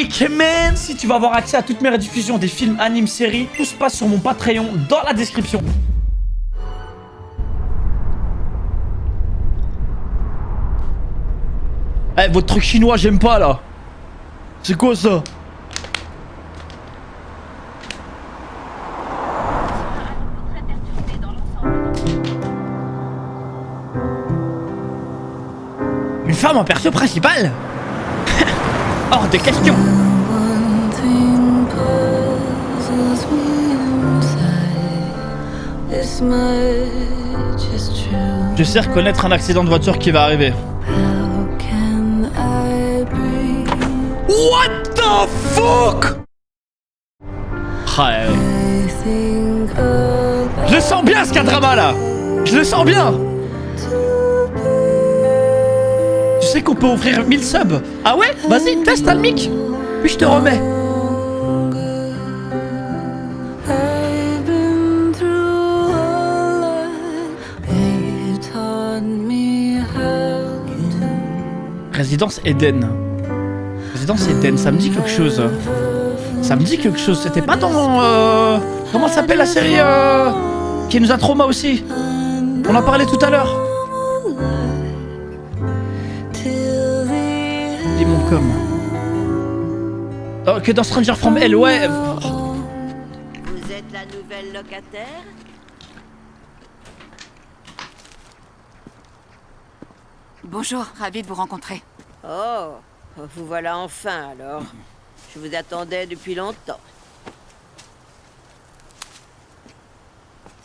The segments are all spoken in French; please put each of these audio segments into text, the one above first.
week man. Si tu veux avoir accès à toutes mes rediffusions des films, animes, séries, tout se passe sur mon Patreon dans la description. Eh, votre truc chinois, j'aime pas là. C'est quoi ça? Une femme en perso principal? Hors de question. Je sais reconnaître un accident de voiture qui va arriver. What the fuck? Ah, je le sens bien ce K-drama là. Je le sens bien. Tu sais qu'on peut offrir 1000 subs. Ah ouais? Vas-y, teste le mic. Puis je te remets. Résidence Eden. Résidence Eden, ça me dit quelque chose. Ça me dit quelque chose. C'était pas dans... Comment s'appelle la série qui nous a trauma aussi? On en parlait tout à l'heure. Dis mon com. Que dans Stranger from Hell, ouais. Vous êtes la nouvelle locataire? Bonjour, ravi de vous rencontrer. Oh, vous voilà enfin alors. Je vous attendais depuis longtemps.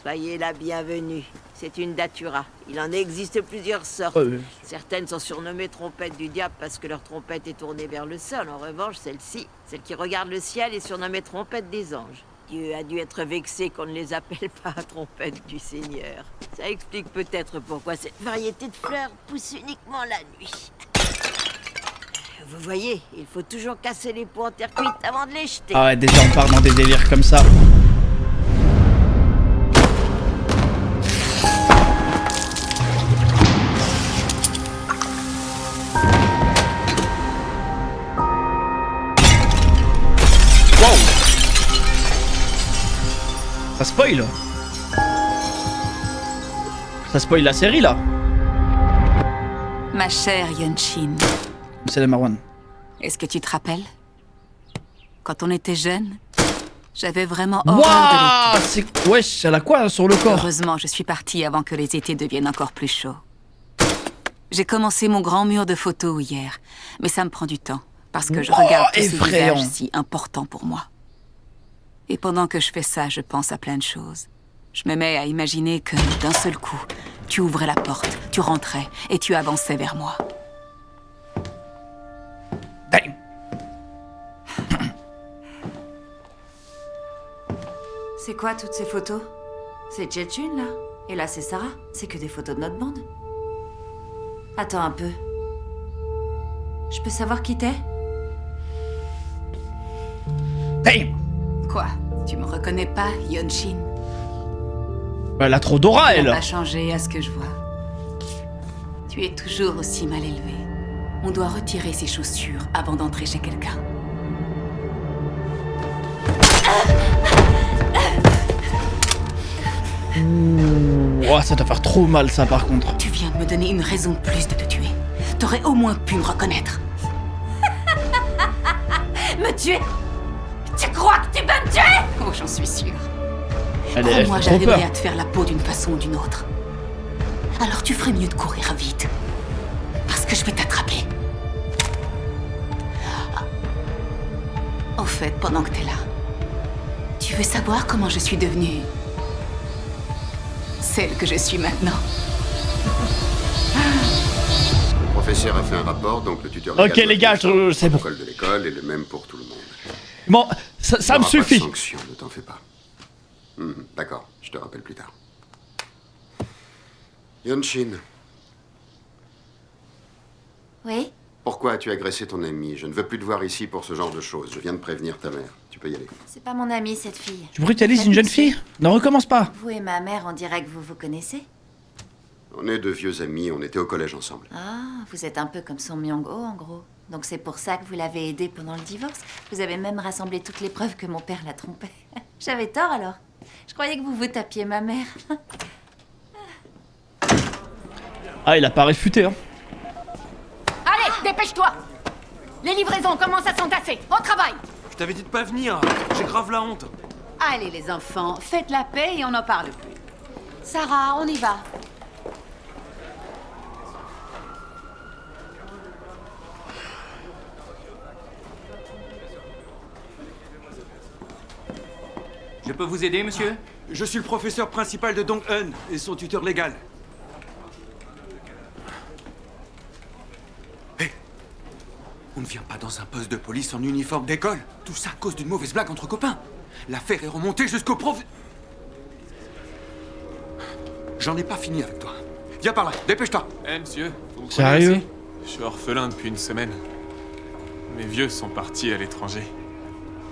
Soyez la bienvenue. C'est une datura. Il en existe plusieurs sortes. Certaines sont surnommées trompettes du diable parce que leur trompette est tournée vers le sol. En revanche, celle-ci, celle qui regarde le ciel, est surnommée trompette des anges. Dieu a dû être vexé qu'on ne les appelle pas trompettes du Seigneur. Ça explique peut-être pourquoi cette variété de fleurs pousse uniquement la nuit. Vous voyez, il faut toujours casser les pots en terre cuite avant de les jeter. Ah ouais, déjà on part dans des délires comme ça. Wow. Ça spoil. Ça spoil la série là. Ma chère Yunshin, C'est le Marwan. est-ce que tu te rappelles? Quand on était jeunes, j'avais vraiment horreur de l'été. C'est... Wesh, elle a quoi sur le corps? Heureusement, je suis partie avant que les étés deviennent encore plus chauds. J'ai commencé mon grand mur de photos hier, mais ça me prend du temps, parce que je regarde tous ces effrayant. visages si importants pour moi. Et pendant que je fais ça, je pense à plein de choses. Je me mets à imaginer que, d'un seul coup, tu ouvrais la porte, tu rentrais, et tu avançais vers moi. Damn. C'est quoi toutes ces photos? C'est Jetune là? Et là c'est Sarah? C'est que des photos de notre bande? Attends un peu. Je peux savoir qui t'es? Damn. Quoi? Tu me reconnais pas, Yunshin? Elle a trop d'aura, Tu elle. n'as pas changé à ce que je vois. Tu es toujours aussi mal élevé. On doit retirer ses chaussures avant d'entrer chez quelqu'un. Oh, ça doit faire trop mal ça par contre. Tu viens de me donner une raison de plus de te tuer. T'aurais au moins pu me reconnaître. Me tuer? Tu crois que tu peux me tuer? Oh, j'en suis sûre. Elle Crois-moi, fait trop j'arriverai peur. à te faire la peau d'une façon ou d'une autre. Alors tu ferais mieux de courir vite. Parce que je vais t'attraper. Au fait, pendant que t'es là, tu veux savoir comment je suis devenue celle que je suis maintenant? Le professeur a fait un rapport, donc le tuteur... Ok les gars, c'est bon. Le protocole de l'école est le même pour tout le monde. Bon, ça Il me n'y aura pas de suffit. sanction, ne t'en fais pas. D'accord, je te rappelle plus tard. Yunshin, Oui? pourquoi as-tu agressé ton ami? Je ne veux plus te voir ici pour ce genre de choses. Je viens de prévenir ta mère. Tu peux y aller. C'est pas mon amie cette fille. Tu brutalises une jeune fille? Ne recommence pas. Vous et ma mère, on dirait que vous vous connaissez? On est de vieux amis, on était au collège ensemble. Ah, vous êtes un peu comme son Myung-ho, en gros. Donc c'est pour ça que vous l'avez aidé pendant le divorce. Vous avez même rassemblé toutes les preuves que mon père l'a trompé. J'avais tort, alors. Je croyais que vous vous tapiez ma mère. Ah, il a pas réfuté, hein. Allez, dépêche-toi! Les livraisons commencent à s'entasser. Au travail! Je t'avais dit de pas venir. J'ai grave la honte. Allez, les enfants, faites la paix et on n'en parle plus. Sarah, on y va. Je peux vous aider, monsieur? Je suis le professeur principal de Dong-eun et son tuteur légal. Hé! On ne vient pas dans un poste de police en uniforme d'école. Tout ça à cause d'une mauvaise blague entre copains. L'affaire est remontée jusqu'au prof... J'en ai pas fini avec toi. Viens par là, dépêche-toi. Eh, monsieur, vous me Sérieux? connaissez? Je suis orphelin depuis une semaine. Mes vieux sont partis à l'étranger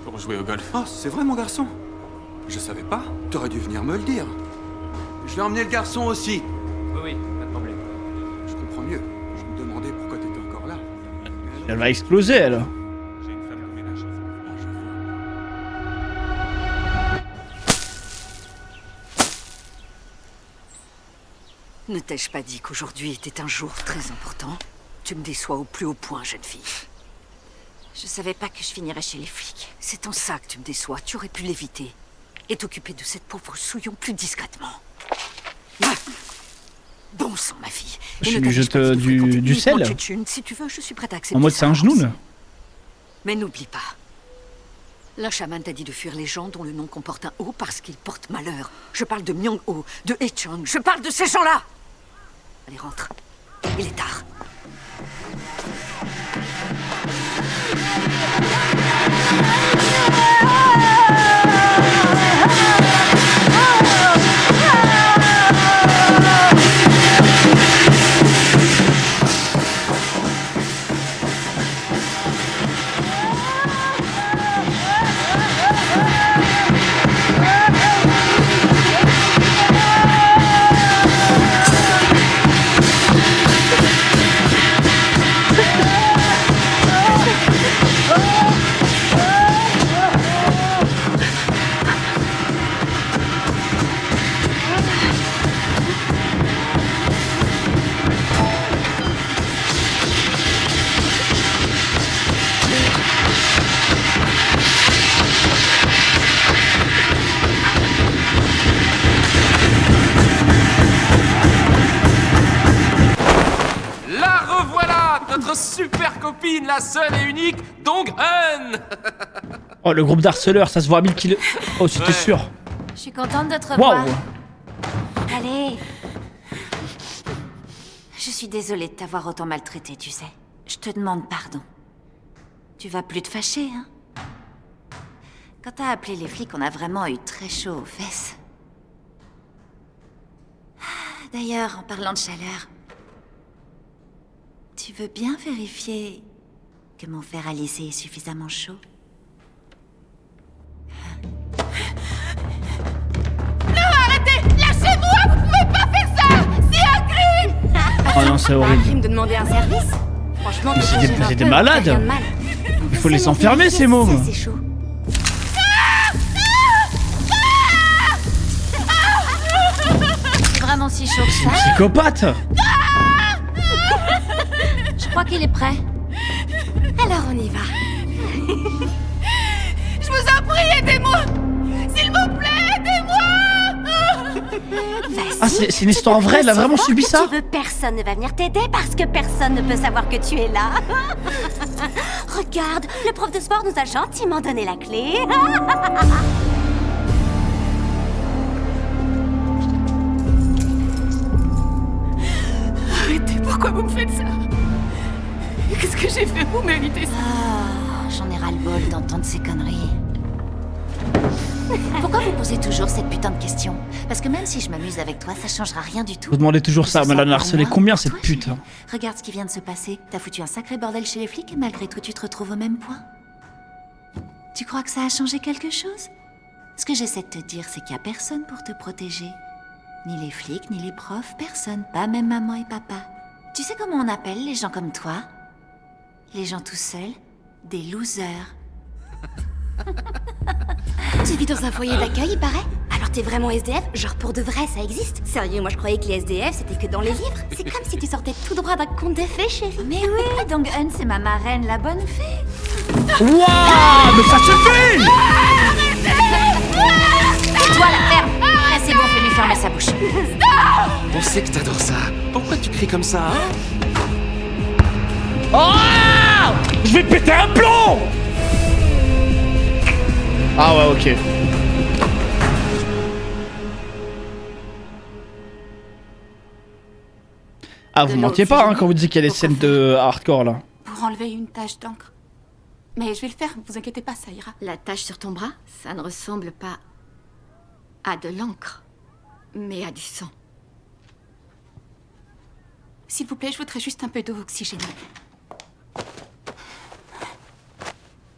pour jouer au golf. Oh, c'est vrai, mon garçon? Je savais pas. T'aurais dû venir me le dire. Je vais emmener le garçon aussi. Oui, oui, pas de problème. Je comprends mieux. Je me demandais pourquoi t'étais encore là. Elle va exploser, elle. J'ai une femme de ménage. Ah, je vois. Ne t'ai-je pas dit qu'aujourd'hui était un jour très important? Tu me déçois au plus haut point, jeune fille. Je savais pas que je finirais chez les flics. C'est en ça que tu me déçois. Tu aurais pu l'éviter. Et t'occuper de cette pauvre souillon plus discrètement. Bon sang, ma fille. Je Et ne lui t'affiche jette pas de du fréquenter sel. uniquement Tchutchune. Si tu veux, je suis prête à accepter En mode ça c'est un genou, là. Mais n'oublie pas. La chamane t'a dit de fuir les gens dont le nom comporte un O parce qu'ils portent malheur. Je parle de Myung-ho, de Hae-chang. Je parle de ces gens-là. Allez, rentre. Il est tard. La revoilà! Notre super copine, la seule et unique Dong-eun! Oh, le groupe d'harceleurs, ça se voit à 1000 km. Oh, c'était Ouais. sûr. Je suis contente de te revoir. Waouh. Allez. Je suis désolée de t'avoir autant maltraité, tu sais. Je te demande pardon. Tu vas plus te fâcher, hein? Quand t'as appelé les flics, on a vraiment eu très chaud aux fesses. Ah, d'ailleurs, en parlant de chaleur, tu veux bien vérifier que mon fer à lisser est suffisamment chaud? Oh non, c'est horrible. de demander un service? Franchement, Mais c'est des malades. Il faut les enfermer, ces mômes. C'est chaud. C'est vraiment si chaud que ça? Psychopathe. Je crois qu'il est prêt. Alors on y va. Je vous en prie, aidez-moi! S'il vous plaît, aidez-moi! Ah, c'est une histoire vraie, elle a vraiment subi ça? Tu veux, personne ne va venir t'aider parce que personne ne peut savoir que tu es là. Regarde, le prof de sport nous a gentiment donné la clé. Arrêtez, pourquoi vous me faites ça? Qu'est-ce que j'ai fait pour mériter ça? Ah, j'en ai ras-le-bol d'entendre ces conneries. Pourquoi vous posez toujours cette putain de question? Parce que même si je m'amuse avec toi, ça changera rien du tout. Vous demandez toujours ça, Ce mais elle en sera a pour harcelé moi, combien pour cette toi, pute? chérie. Regarde ce qui vient de se passer. T'as foutu un sacré bordel chez les flics et malgré tout, tu te retrouves au même point. Tu crois que ça a changé quelque chose? Ce que j'essaie de te dire, c'est qu'il n'y a personne pour te protéger. Ni les flics, ni les profs, personne. Pas même maman et papa. Tu sais comment on appelle les gens comme toi? Les gens tout seuls? Des losers. Tu vis dans un foyer d'accueil, il paraît? Alors t'es vraiment SDF? Genre pour de vrai, ça existe? Sérieux, moi je croyais que les SDF c'était que dans les livres. C'est comme si tu sortais tout droit d'un conte de fées, chérie. Mais oui, Dong-eun, c'est ma marraine, la bonne fée. Waouh, mais ça suffit! Toi, la ferme! Ah, c'est bon, fais-lui fermer sa bouche. On sait que t'adores ça. Pourquoi tu cries comme ça, hein? Oh! Je vais péter un plomb! Ah ouais, ok. Ah, vous mentiez pas hein, quand vous dites qu'il y a des scènes de hardcore là. Pour enlever une tache d'encre. Mais je vais le faire, vous inquiétez pas, ça ira. La tache sur ton bras, ça ne ressemble pas à de l'encre, mais à du sang. S'il vous plaît, je voudrais juste un peu d'eau oxygénée.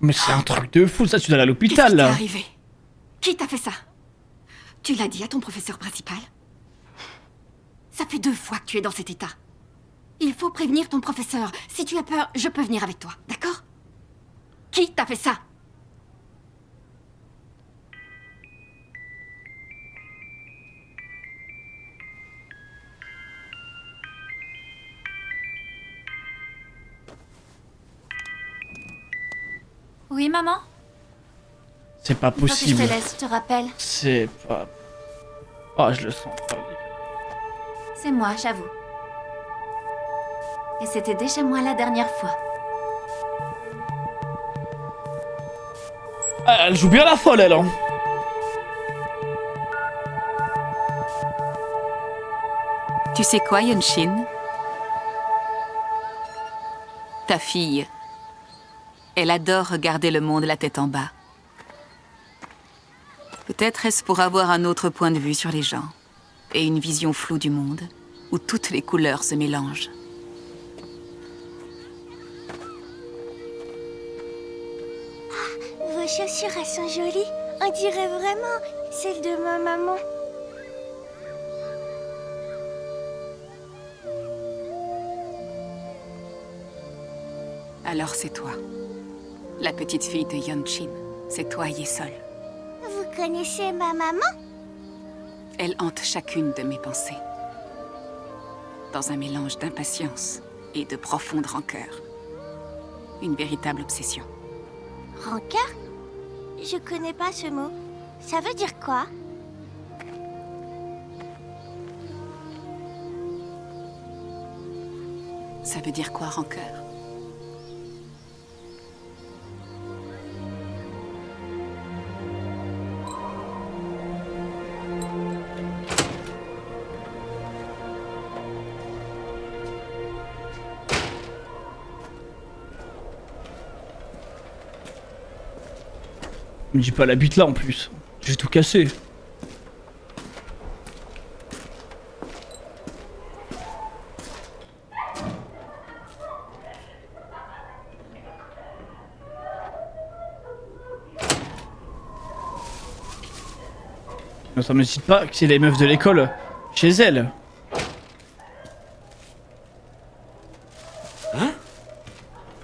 Mais c'est un truc de fou, ça, tu dois aller à l'hôpital Qu'est-ce qui t'est là. arrivé? Qui t'a fait ça? Tu l'as dit à ton professeur principal? Ça fait 2 fois que tu es dans cet état. Il faut prévenir ton professeur. Si tu as peur, je peux venir avec toi, d'accord? Qui t'a fait ça? Oui, maman? C'est pas Faut que je possible. te laisse, je te rappelle. C'est pas... Ah, je le sens. C'est moi, j'avoue. Et c'était déjà moi la dernière fois. Ah, elle joue bien la folle, elle, hein. Tu sais quoi, Yunshin? Ta fille, elle adore regarder le monde la tête en bas. Peut-être est-ce pour avoir un autre point de vue sur les gens et une vision floue du monde où toutes les couleurs se mélangent. Vos chaussures, elles sont jolies. On dirait vraiment celles de ma maman. Alors c'est toi, la petite fille de Yunshin. C'est toi, Yesol. Vous connaissez ma maman? Elle hante chacune de mes pensées. Dans un mélange d'impatience et de profonde rancœur. Une véritable obsession. Rancœur? Je connais pas ce mot. Ça veut dire quoi? Ça veut dire quoi, rancœur? Me dis pas la bite là en plus. Je vais tout casser. Non, ça me dit pas que c'est les meufs de l'école chez elle. Hein?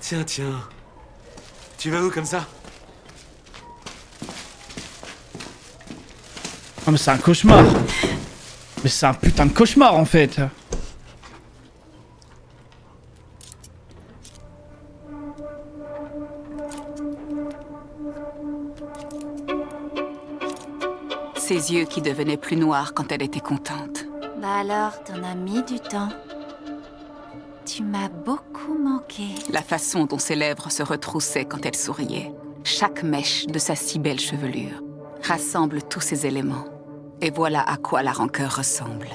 Tiens, tiens. Tu vas où comme ça? Ah mais c'est un cauchemar. Mais c'est un putain de cauchemar en fait. Ses yeux qui devenaient plus noirs quand elle était contente. Bah alors, t'en as mis du temps. Tu m'as beaucoup manqué. La façon dont ses lèvres se retroussaient quand elle souriait. Chaque mèche de sa si belle chevelure rassemble tous ces éléments. Et voilà à quoi la rancœur ressemble.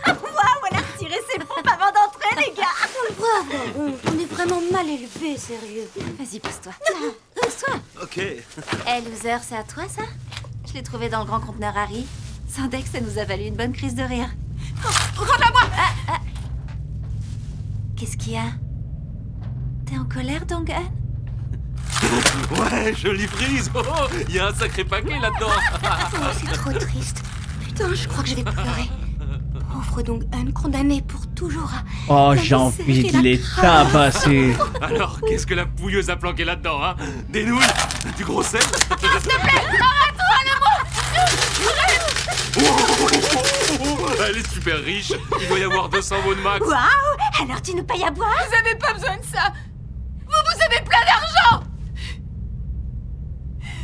Waouh, elle a retiré ses pompes avant d'entrer, les gars. Bravo, on est vraiment mal élevés, sérieux. Vas-y, pousse-toi. Pousse-toi. Ok. Eh, loser, c'est à toi, ça? Je l'ai trouvé dans le grand conteneur Harry. Sans deck, ça nous a valu une bonne crise de rire. Oh, rends-la-moi! Qu'est-ce qu'il y a? T'es en colère, Dong-eun? Ouais, jolie prise. Oh, il y a un sacré paquet là-dedans. Oh, c'est trop triste. Putain, je crois que je vais pleurer. Pauvre Dong Eun, condamné pour toujours à... Oh, la j'ai envie misère de et les la crasse. tabasser. Alors, qu'est-ce que la pouilleuse a planqué là-dedans, hein? Des nouilles? Du gros sel? Elle est super riche. Il doit y avoir 200 mots de max. Waouh! Alors tu nous payes à boire? Vous avez pas besoin de ça. Vous avez plein d'argent.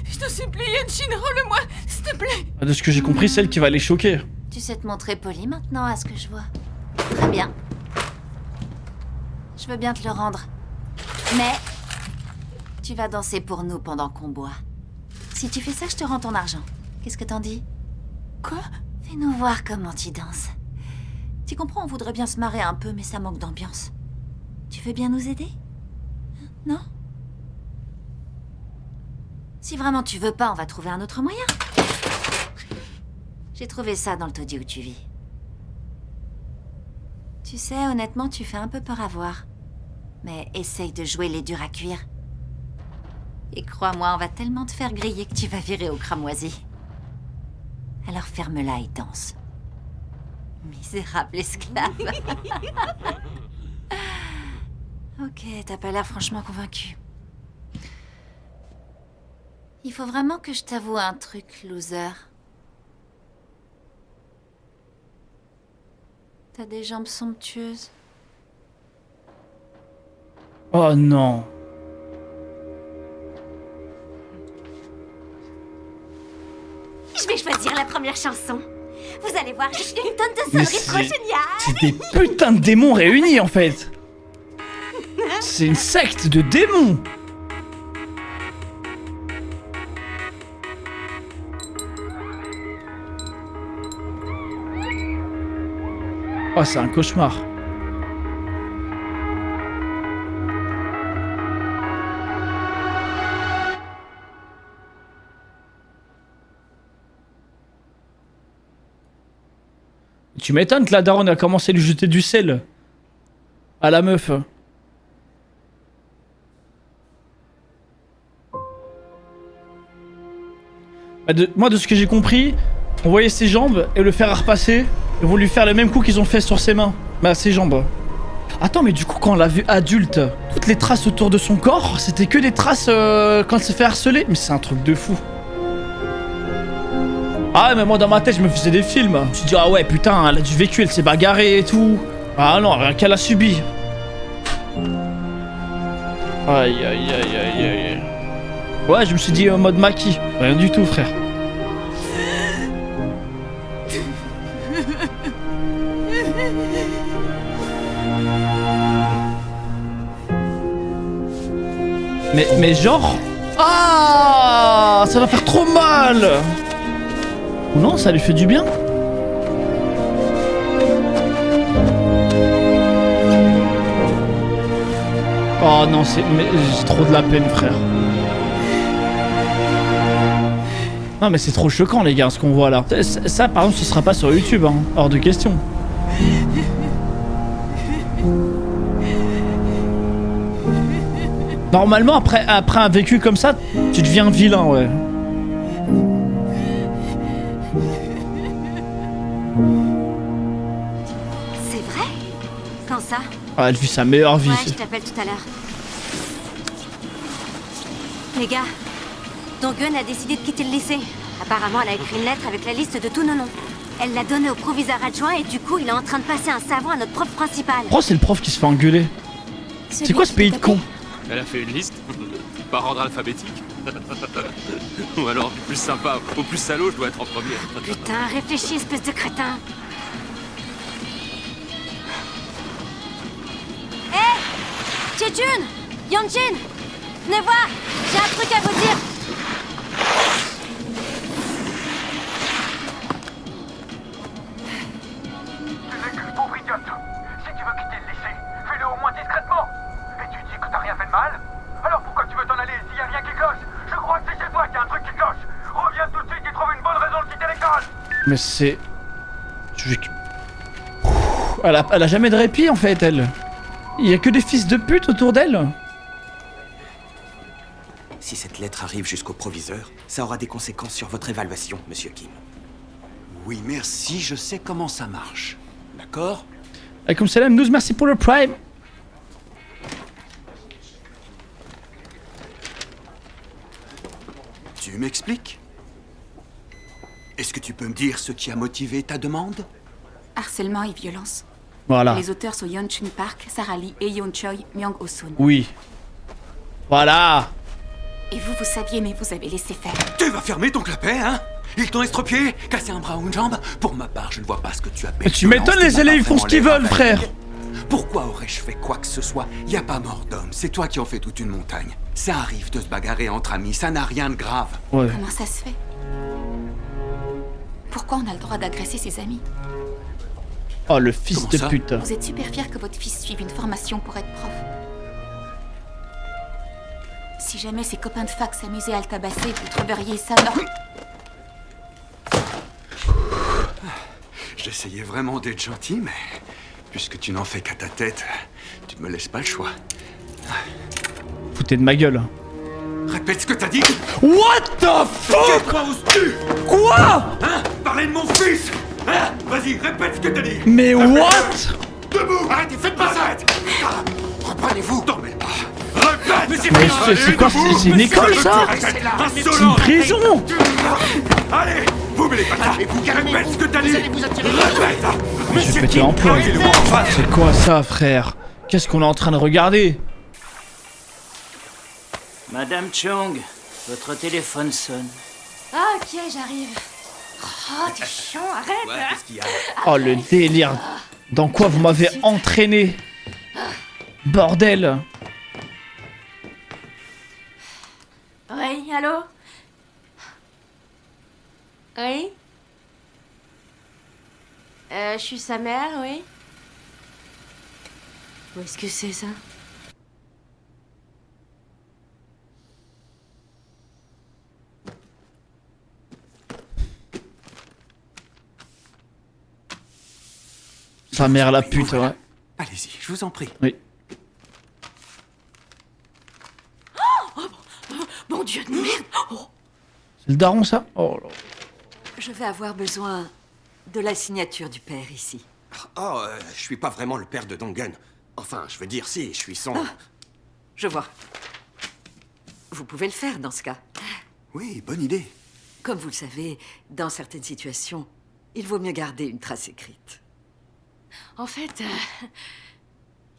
Je te supplie, Yanchin, rends-le-moi, s'il te plaît. De ce que j'ai compris, celle qui va les choquer. Tu sais te montrer poli maintenant, à ce que je vois. Très bien. Je veux bien te le rendre. Mais... tu vas danser pour nous pendant qu'on boit. Si tu fais ça, je te rends ton argent. Qu'est-ce que t'en dis? Quoi? Fais-nous voir comment tu danses. Tu comprends, on voudrait bien se marrer un peu, mais ça manque d'ambiance. Tu veux bien nous aider? Non? Si vraiment tu veux pas, on va trouver un autre moyen. J'ai trouvé ça dans le taudis où tu vis. Tu sais, honnêtement, tu fais un peu peur à voir. Mais essaye de jouer les durs à cuire. Et crois-moi, on va tellement te faire griller que tu vas virer au cramoisi. Alors ferme-la et danse. Misérable esclave. Ok, t'as pas l'air franchement convaincu. Il faut vraiment que je t'avoue un truc, loser. T'as des jambes somptueuses. Oh non. Je vais choisir la première chanson. Vous allez voir, j'ai une tonne de Mais sonneries trop géniales. c'est des putains de démons réunis en fait. C'est une secte de démons. Oh, c'est un cauchemar. Tu m'étonnes que la daronne a commencé à lui jeter du sel à la meuf. Bah moi, de ce que j'ai compris, on voyait ses jambes et le fer à repasser. Ils vont lui faire le même coup qu'ils ont fait sur ses mains. Bah, ses jambes. Attends, mais du coup, quand on l'a vu adulte, toutes les traces autour de son corps, c'était que des traces quand elle s'est fait harceler. Mais c'est un truc de fou. Ah, mais moi, dans ma tête, je me faisais des films. Je me suis dit, ah ouais, putain, elle a du vécu, elle s'est bagarrée et tout. Ah non, rien qu'elle a subi. Aïe, aïe, aïe, aïe, aïe. Ouais, je me suis dit en mode maquis. Rien du tout, frère. Mais genre... Ah, ça va faire trop mal. Ou non, ça lui fait du bien. Oh non, mais j'ai trop de la peine, frère. Non mais c'est trop choquant les gars ce qu'on voit là. Ça par exemple ce sera pas sur YouTube hein, hors de question. Normalement après un vécu comme ça, tu deviens vilain ouais. C'est vrai? Quand ça? Ah, elle vit sa meilleure vie. Ouais, je t'appelle tout à l'heure. Les gars, Dong Eun a décidé de quitter le lycée. Apparemment, elle a écrit une lettre avec la liste de tous nos noms. Elle l'a donnée au proviseur adjoint et du coup, il est en train de passer un savon à notre prof principal. Pourquoi c'est le prof qui se fait engueuler? C'est quoi ce pays de cons? Elle a fait une liste. Par ordre alphabétique. Ou alors du plus sympa au plus salaud, je dois être en premier. Putain, réfléchis, espèce de crétin. Hé Jaejun, Yeonjin, venez voir, j'ai un truc à vous dire. Tu n'es qu'une pauvre idiote. Si tu veux quitter le lycée, fais-le au moins discrètement. Et tu dis que t'as rien fait de mal? Alors pourquoi tu veux t'en aller s'il y a rien qui cloche? Je crois que c'est chez toi qu'il y a un truc qui cloche. Reviens tout de suite et trouve une bonne raison de quitter l'école. Mais c'est... Elle a jamais de répit en fait elle. Il y a que des fils de pute autour d'elle. Si cette lettre arrive jusqu'au proviseur, ça aura des conséquences sur votre évaluation, monsieur Kim. Oui, merci, je sais comment ça marche. D'accord? Alaykoum salam, Nouz, merci pour le prime. Tu m'expliques? Est-ce que tu peux me dire ce qui a motivé ta demande? Harcèlement et violence. Voilà. Les auteurs sont Yeon Chun Park, Sarah Lee et Yeon Choi Myung Oh-sun. Oui. Voilà. Et vous saviez, mais vous avez laissé faire. Tu vas fermer ton clapet, hein? Ils t'ont estropié, cassé un bras ou une jambe? Pour ma part, je ne vois pas ce que tu appelles. Tu m'étonnes, les élèves font ce qu'ils veulent, frère. Pourquoi aurais-je fait quoi que ce soit? Y a pas mort d'homme, c'est toi qui en fais toute une montagne. Ça arrive de se bagarrer entre amis, ça n'a rien de grave. Ouais. Comment ça se fait? Pourquoi on a le droit d'agresser ses amis? Oh, le fils Comment de ça? pute. Vous êtes super fier que votre fils suive une formation pour être prof. Si jamais ses copains de fac s'amusaient à le tabasser, vous trouveriez ça normal. J'essayais vraiment d'être gentil, mais puisque tu n'en fais qu'à ta tête, tu me laisses pas le choix. Foutez de ma gueule. Répète ce que t'as dit. What the fuck? Quoi oses-tu? Quoi? Hein? Parler de mon fils? Hein? Vas-y, répète ce que t'as dit. Mais what? Debout! Arrêtez, faites pas ça! Reprenez-vous! T'en mêle pas! Répète! Mais c'est quoi? C'est une école, ça? C'est une prison! Allez! Vous mêlez pas ça! Répète ce que t'as dit! Répète! Mais je vais péter en plomb. C'est quoi ça, frère? Qu'est-ce qu'on est en train de regarder? Madame Chung, votre téléphone sonne. Ah, ok, j'arrive. Oh, t'es chiant, arrête. Ouais, qu'est-ce qu'il y a? Oh, le délire. Dans quoi vous m'avez entraîné? Bordel. Oui, allô? Oui? Je suis sa mère, oui? Où est-ce que c'est, ça? Sa mère la pute, ouais. Allez-y, je vous en prie. Oui. Mon Dieu de merde! Oh. C'est le daron, ça? Oh là. Je vais avoir besoin de la signature du père ici. Oh, je suis pas vraiment le père de Dong-gun. Enfin, je veux dire, si, je suis son... Je vois. Vous pouvez le faire dans ce cas. Oui, bonne idée. Comme vous le savez, dans certaines situations, il vaut mieux garder une trace écrite. En fait,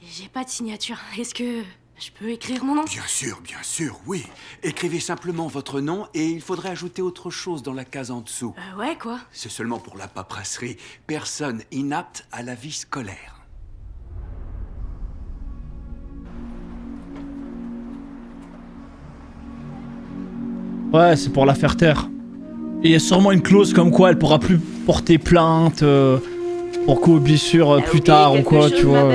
j'ai pas de signature. Est-ce que je peux écrire mon nom? Bien sûr, oui. Écrivez simplement votre nom et il faudrait ajouter autre chose dans la case en dessous. Ouais, quoi? C'est seulement pour la paperasserie. Personne inapte à la vie scolaire. Ouais, c'est pour la faire taire. Et il y a sûrement une clause comme quoi elle pourra plus porter plainte pour coobissure plus tard ou quoi, tu vois.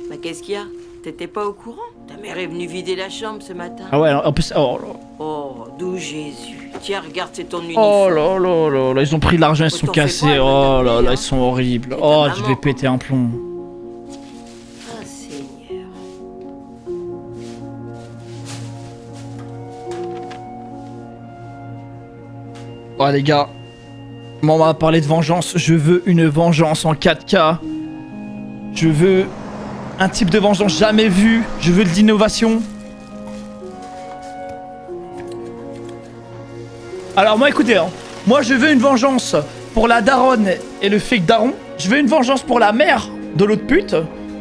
Bah, qu'est-ce qu'il y a? T'étais pas au courant? Ta mère est venue vider la chambre ce matin. Ah ouais, en plus... Oh là. Oh, d'où Jésus. Tiens, regarde, c'est ton uniforme. Oh là là là là, ils ont pris de l'argent, ils sont cassés. Oh là là, ils sont horribles. Oh, je vais péter un plomb. Ah, Seigneur. Oh les gars, moi on m'a parlé de vengeance, je veux une vengeance en 4K. Je veux un type de vengeance jamais vu, je veux de l'innovation. Alors moi écoutez, hein, moi je veux une vengeance pour la daronne et le fake daron. Je veux une vengeance pour la mère de l'autre pute.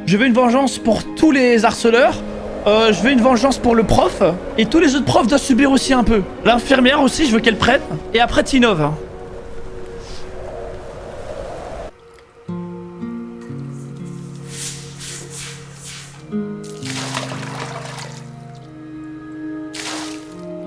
Je veux une vengeance pour tous les harceleurs. Je veux une vengeance pour le prof. Et tous les autres profs doivent subir aussi un peu. L'infirmière aussi, je veux qu'elle prenne. Et après Tinov. Hein.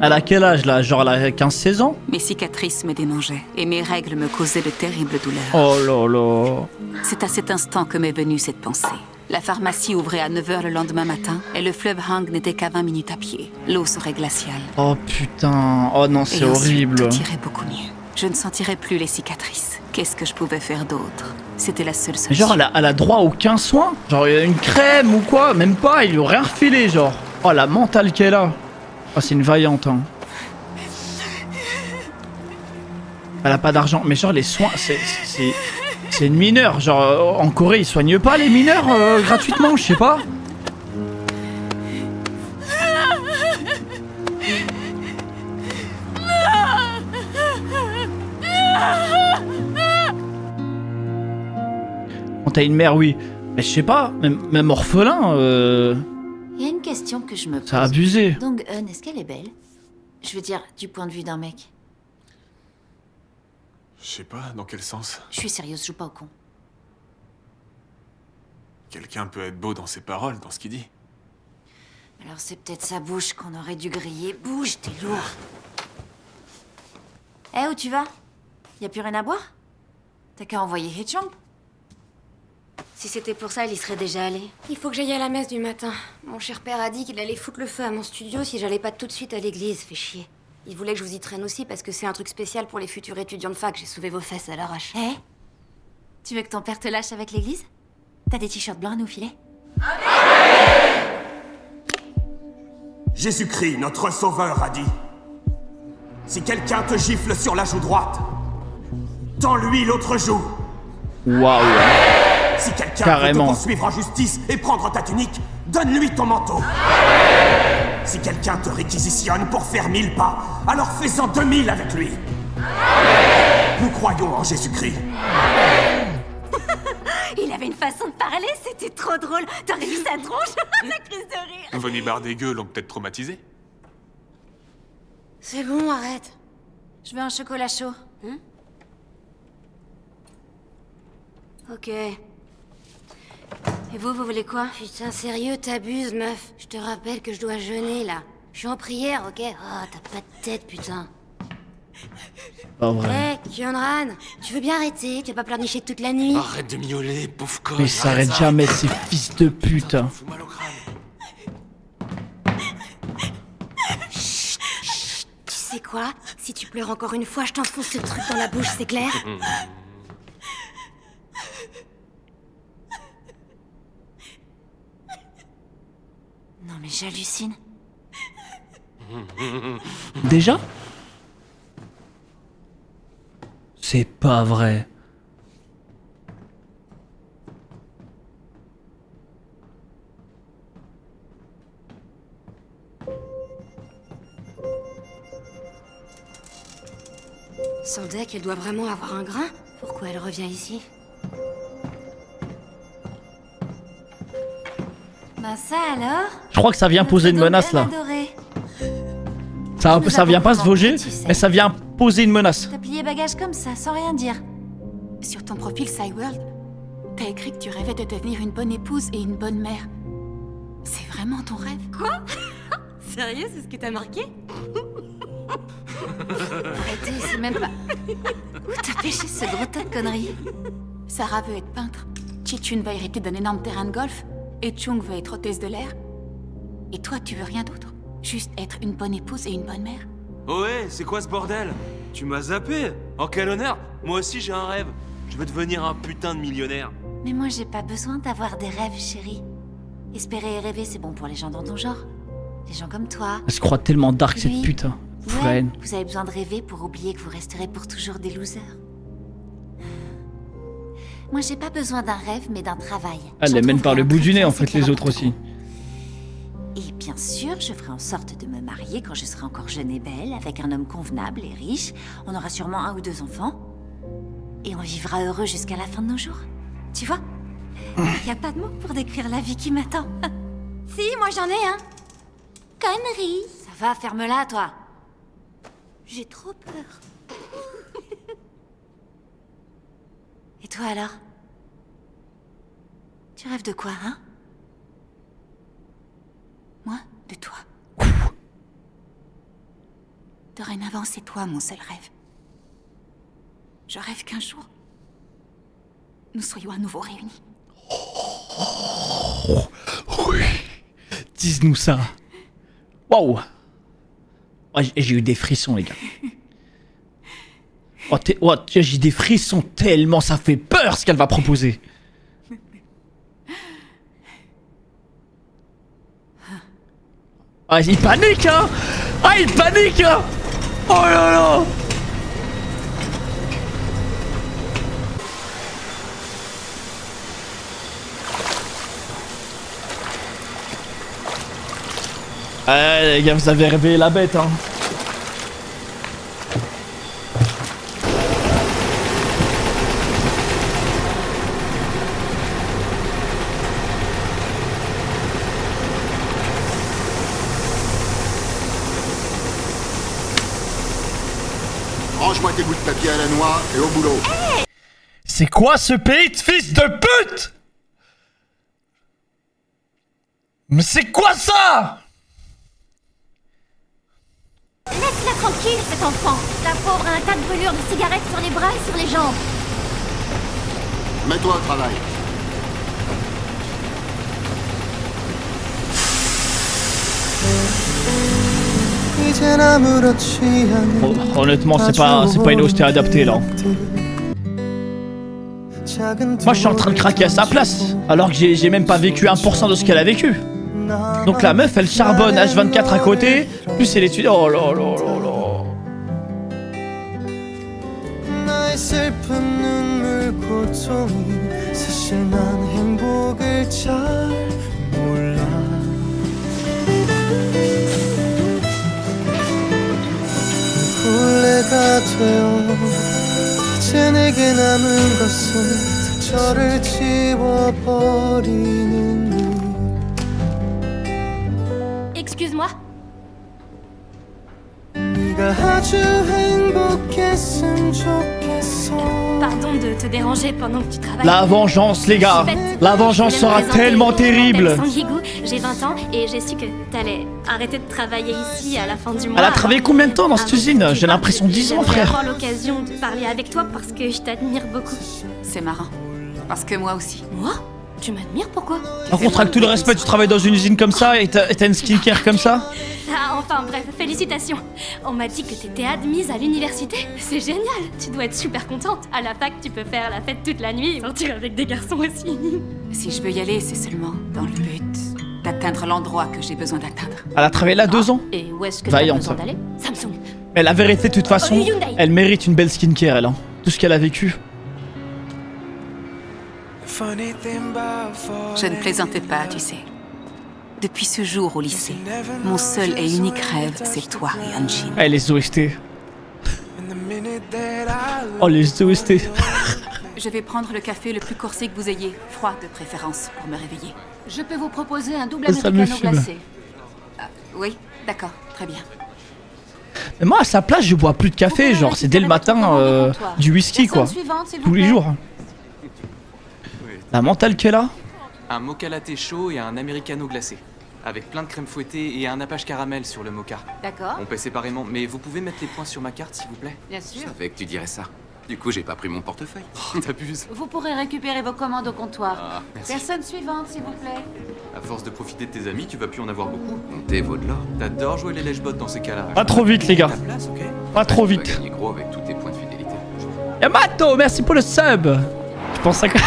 Elle a quel âge là? Genre elle a 15-16 ans? Mes cicatrices me démangeaient et mes règles me causaient de terribles douleurs. Oh là là. C'est à cet instant que m'est venue cette pensée. La pharmacie ouvrait à 9h le lendemain matin et le fleuve Hang n'était qu'à 20 minutes à pied. L'eau serait glaciale. Oh putain. Oh non, c'est horrible. Tout irait beaucoup mieux. Je ne sentirais plus les cicatrices. Qu'est-ce que je pouvais faire d'autre? C'était la seule solution. Genre elle a droit à aucun soin? Genre une crème ou quoi? Même pas, ils lui ont rien refilé genre. Oh la mentale qu'elle a. Oh, c'est une vaillante, hein. Elle a pas d'argent. Mais genre, les soins, c'est une mineure. Genre, en Corée, ils soignent pas les mineurs gratuitement, je sais pas. Quand t'as une mère, oui. Mais je sais pas, même orphelin, Il y a une question que je me pose. c'est abusé. Donc, est-ce qu'elle est belle? Je veux dire, du point de vue d'un mec. Je sais pas, dans quel sens. Je suis sérieuse, je joue pas au con. Quelqu'un peut être beau dans ses paroles, dans ce qu'il dit. Alors c'est peut-être sa bouche qu'on aurait dû griller. Bouge, t'es lourd. Eh, où tu vas? Y a plus rien à boire? T'as qu'à envoyer Hee-Chong. Si c'était pour ça, il y serait déjà allé. Il faut que j'aille à la messe du matin. Mon cher père a dit qu'il allait foutre le feu à mon studio si j'allais pas tout de suite à l'église. Fait chier. Il voulait que je vous y traîne aussi parce que c'est un truc spécial pour les futurs étudiants de fac. J'ai sauvé vos fesses à l'arrache. Eh? Tu veux que ton père te lâche avec l'église? T'as des t-shirts blancs à nous filer? Jésus-Christ, notre sauveur, a dit: si quelqu'un te gifle sur la joue droite, tends-lui l'autre joue. Waouh. Si quelqu'un Carrément. veut te poursuivre en justice et prendre ta tunique, donne-lui ton manteau. Si quelqu'un te réquisitionne pour faire 1000 pas, alors fais-en 2000 avec lui. Nous croyons en Jésus-Christ. Il avait une façon de parler, c'était trop drôle. T'aurais vu sa tronche? La crise de rire. Vos nibards dégueux l'ont peut-être traumatisé. C'est bon, arrête. Je veux un chocolat chaud. Ok. Et vous voulez quoi? Putain, sérieux, t'abuses, meuf. Je te rappelle que je dois jeûner, là. Je suis en prière, ok? Oh, t'as pas de tête, putain. Pas vrai. Hé, Kyonran, tu veux bien arrêter? Tu vas pas pleurnicher toute la nuit? Arrête de miauler, pauvre con. Mais ils s'arrêtent jamais, ces fils de pute. Fous mal au crâne. Tu sais quoi? Si tu pleures encore une fois, je t'enfonce ce truc dans la bouche, c'est clair? Non mais j'hallucine. Déjà? C'est pas vrai. Son deck, elle doit vraiment avoir un grain? Pourquoi elle revient ici? Bah ça alors? Je crois que ça vient poser une menace là. Ça vient pas se vauger, mais ça vient poser une menace. T'as plié bagage comme ça, sans rien dire. Sur ton profil Cyworld, t'as écrit que tu rêvais de devenir une bonne épouse et une bonne mère. C'est vraiment ton rêve? Quoi? Sérieux, c'est ce que t'as marqué? Arrêtez, c'est même pas... Où t'as pêché ce gros tas de conneries? Sarah veut être peintre, Chi-Chun va hériter d'un énorme terrain de golf, et Chung veut être hôtesse de l'air. Et toi, tu veux rien d'autre? Juste être une bonne épouse et une bonne mère? Oh ouais, c'est quoi ce bordel? Tu m'as zappé? En quel honneur? Moi aussi j'ai un rêve. Je veux devenir un putain de millionnaire. Mais moi, j'ai pas besoin d'avoir des rêves, chérie. Espérer et rêver, c'est bon pour les gens dans ton genre. Les gens comme toi. Elle se croit tellement dark cette Lui. pute. Ouais, vous avez besoin de rêver pour oublier que vous resterez pour toujours des losers. Moi, j'ai pas besoin d'un rêve, mais d'un travail. Elle les mène par le bout du nez en fait, les autres aussi. Et bien sûr, je ferai en sorte de me marier quand je serai encore jeune et belle, avec un homme convenable et riche. On aura sûrement 1 ou 2 enfants. Et on vivra heureux jusqu'à la fin de nos jours. Tu vois? Y a pas de mots pour décrire la vie qui m'attend. Si, moi j'en ai un. Connerie. Ça va, ferme-la, toi. J'ai trop peur. Et toi alors? Tu rêves de quoi, hein? Moi, de toi. Dorénavant, c'est toi mon seul rêve. Je rêve qu'un jour, nous soyons à nouveau réunis. Oui. Dis-nous ça. Waouh. Oh, j'ai eu des frissons, les gars. Oh, j'ai des frissons tellement ça fait peur ce qu'elle va proposer. Ah, il panique, hein. Ah, il panique, hein. Oh là là. Les gars, vous avez réveillé la bête, hein. Range-moi tes bouts de papier à la noix et au boulot. C'est quoi ce pays de fils de pute? Mais c'est quoi ça? Laisse-la tranquille, cet enfant. La pauvre a un tas de brûlures de cigarettes sur les bras et sur les jambes. Mets-toi au travail. Oh, honnêtement, c'est pas une OST adaptée là. Moi, je suis en train de craquer à sa place, alors que j'ai même pas vécu 1% de ce qu'elle a vécu. Donc la meuf, elle charbonne H24 à côté, plus elle étudie. Oh là là là là. Excuse-moi. Pardon de te déranger pendant que tu travailles. La vengeance, les gars. La vengeance sera tellement terrible. J'ai 20 ans et j'ai su que t'allais arrêter de travailler ici à la fin du mois. Elle a travaillé combien de temps dans cette usine? J'ai l'impression 10 ans, frère. J'ai avoir l'occasion de parler avec toi parce que je t'admire beaucoup. C'est marrant. Parce que moi aussi. Moi? Tu m'admires, pourquoi? Par contre, avec tout le respect, tu travailles dans une usine comme ça et t'as une skincare comme ça? Ah, enfin bref, félicitations. On m'a dit que t'étais admise à l'université. C'est génial. Tu dois être super contente. À la fac, tu peux faire la fête toute la nuit et sortir avec des garçons aussi. Si je veux y aller, c'est seulement dans le but d'atteindre l'endroit que j'ai besoin d'atteindre. Elle a travaillé là 2 ans. Et où est-ce que t'as Vaillante. besoin d'aller? Samsung. Mais la vérité, de toute façon, Hyundai. elle mérite une belle skincare, elle. Hein. Tout ce qu'elle a vécu. Je ne plaisantais pas, tu sais. Depuis ce jour au lycée, mon seul et unique rêve, c'est toi, Hyunjin. Eh, les OST. Oh, les OST. Je vais prendre le café le plus corsé que vous ayez, froid de préférence, pour me réveiller. Je peux vous proposer un double Ça me americano fume. glacé. Oui, d'accord, très bien. Mais moi, à sa place, je bois plus de café. Genre, c'est dès le matin du whisky, quoi. Tous les jours. La mentale qu'elle a. Un mocha latte chaud et un americano glacé. Avec plein de crème fouettée et un nappage caramel sur le mocha. D'accord. On paie séparément, mais vous pouvez mettre les points sur ma carte, s'il vous plaît? Bien sûr. Je savais que tu dirais ça. Du coup, j'ai pas pris mon portefeuille. Oh, t'abuses. Vous pourrez récupérer vos commandes au comptoir. Ah, merci. Personne suivante, s'il vous plaît. À force de profiter de tes amis, tu vas plus en avoir beaucoup. Comptez vaut de l'or. T'adores jouer les lèche-bottes dans ces cas-là. Pas trop vite, les gars. Ta place, ok? Pas trop Tu vas vite. gagner gros avec tous tes points de fidélité. Yamato, merci pour le sub. Je pense à quoi?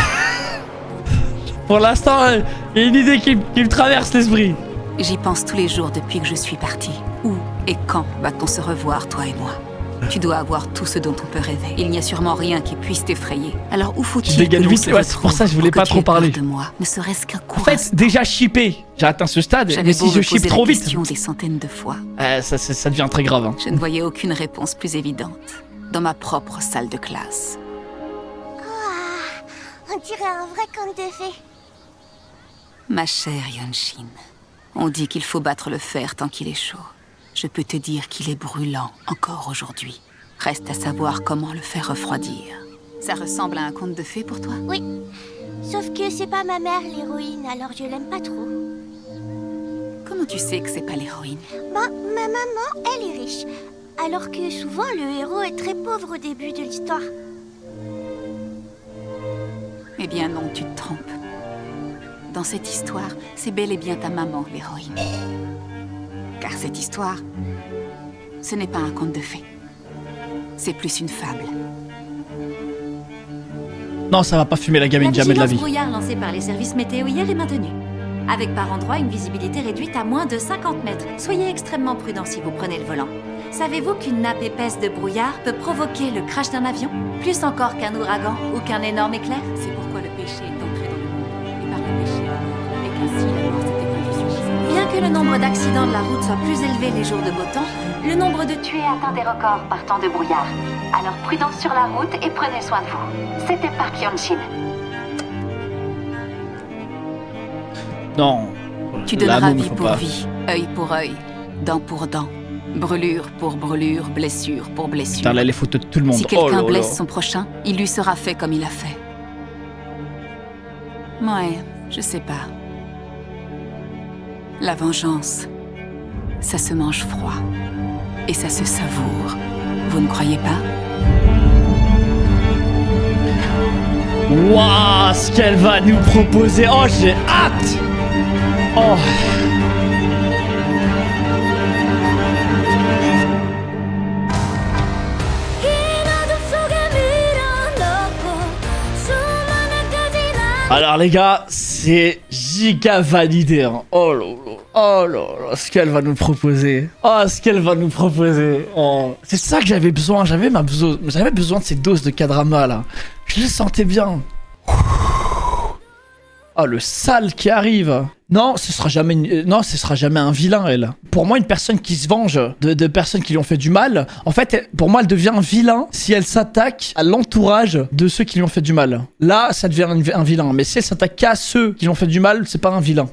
Pour l'instant, il y a une idée qui me traverse l'esprit. J'y pense tous les jours depuis que je suis partie. Où et quand va-t-on se revoir, toi et moi? Tu dois avoir tout ce dont on peut rêver. Il n'y a sûrement rien qui puisse t'effrayer. Alors où Tu faut-il dégaines que l'on vite, se ouais, c'est pour ça que je voulais retrouve pas pour que trop tu aies parler. peur de moi, ne serait-ce qu'un coup. En fait, déjà shippé. J'ai atteint ce stade, mais si je ship trop vite, des centaines de fois. ça devient très grave. Hein. Je ne voyais aucune réponse plus évidente. Dans ma propre salle de classe. On dirait un vrai conte de fées. Ma chère Hyunjin, on dit qu'il faut battre le fer tant qu'il est chaud. Je peux te dire qu'il est brûlant encore aujourd'hui. Reste à savoir comment le faire refroidir. Ça ressemble à un conte de fées pour toi? Oui. Sauf que c'est pas ma mère l'héroïne, alors je l'aime pas trop. Comment tu sais que c'est pas l'héroïne? Ma maman, elle est riche. Alors que souvent, le héros est très pauvre au début de l'histoire. Eh bien non, tu te trompes. Dans cette histoire, c'est bel et bien ta maman, l'héroïne. Car cette histoire, ce n'est pas un conte de fées. C'est plus une fable. Non, ça va pas fumer la gamine jamais de la vie. Le brouillard lancé par les services météo hier est maintenu. avec par endroits une visibilité réduite à moins de 50 mètres. Soyez extrêmement prudent si vous prenez le volant. Savez-vous qu'une nappe épaisse de brouillard peut provoquer le crash d'un avion? Plus encore qu'un ouragan ou qu'un énorme éclair? C'est pourquoi le péché est ancré dans le monde, et par le péché la mort, et qu'ainsi la mort s'est écoulée sur Jésus. Bien que le nombre d'accidents de la route soit plus élevé les jours de beau temps, le nombre de tués atteint des records par temps de brouillard. Alors prudence sur la route et prenez soin de vous. C'était Park Hyun-shin. Non. Tu donneras vie pour vie, œil pour œil, dent pour dent, brûlure pour brûlure, blessure pour blessure. Putain, là, les photos de tout le monde. Si quelqu'un blesse son prochain, il lui sera fait comme il a fait. Ouais, je sais pas. La vengeance, ça se mange froid. Et ça se savoure. Vous ne croyez pas? Waouh, ce qu'elle va nous proposer. Oh, j'ai hâte. Oh. Alors les gars, c'est giga validé. Hein. Oh là là, ce qu'elle va nous proposer. Oh, ce qu'elle va nous proposer. Oh. C'est ça que j'avais besoin. J'avais besoin de ces doses de K-drama là. Je le sentais bien. Oh, le sale qui arrive. Non, ce sera jamais un vilain, elle. Pour moi, une personne qui se venge de personnes qui lui ont fait du mal, en fait, pour moi, elle devient un vilain si elle s'attaque à l'entourage de ceux qui lui ont fait du mal. Là, ça devient un vilain. Mais si elle s'attaque qu'à ceux qui lui ont fait du mal, c'est pas un vilain.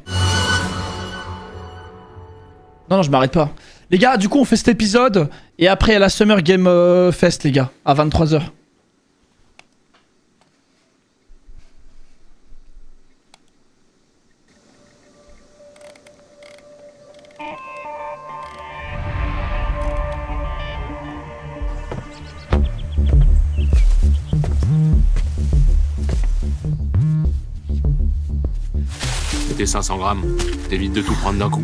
Non, je m'arrête pas. Les gars, du coup, on fait cet épisode. Et après, il y a la Summer Game Fest, les gars, à 23h. C'était 500 grammes. T'évites de tout prendre d'un coup.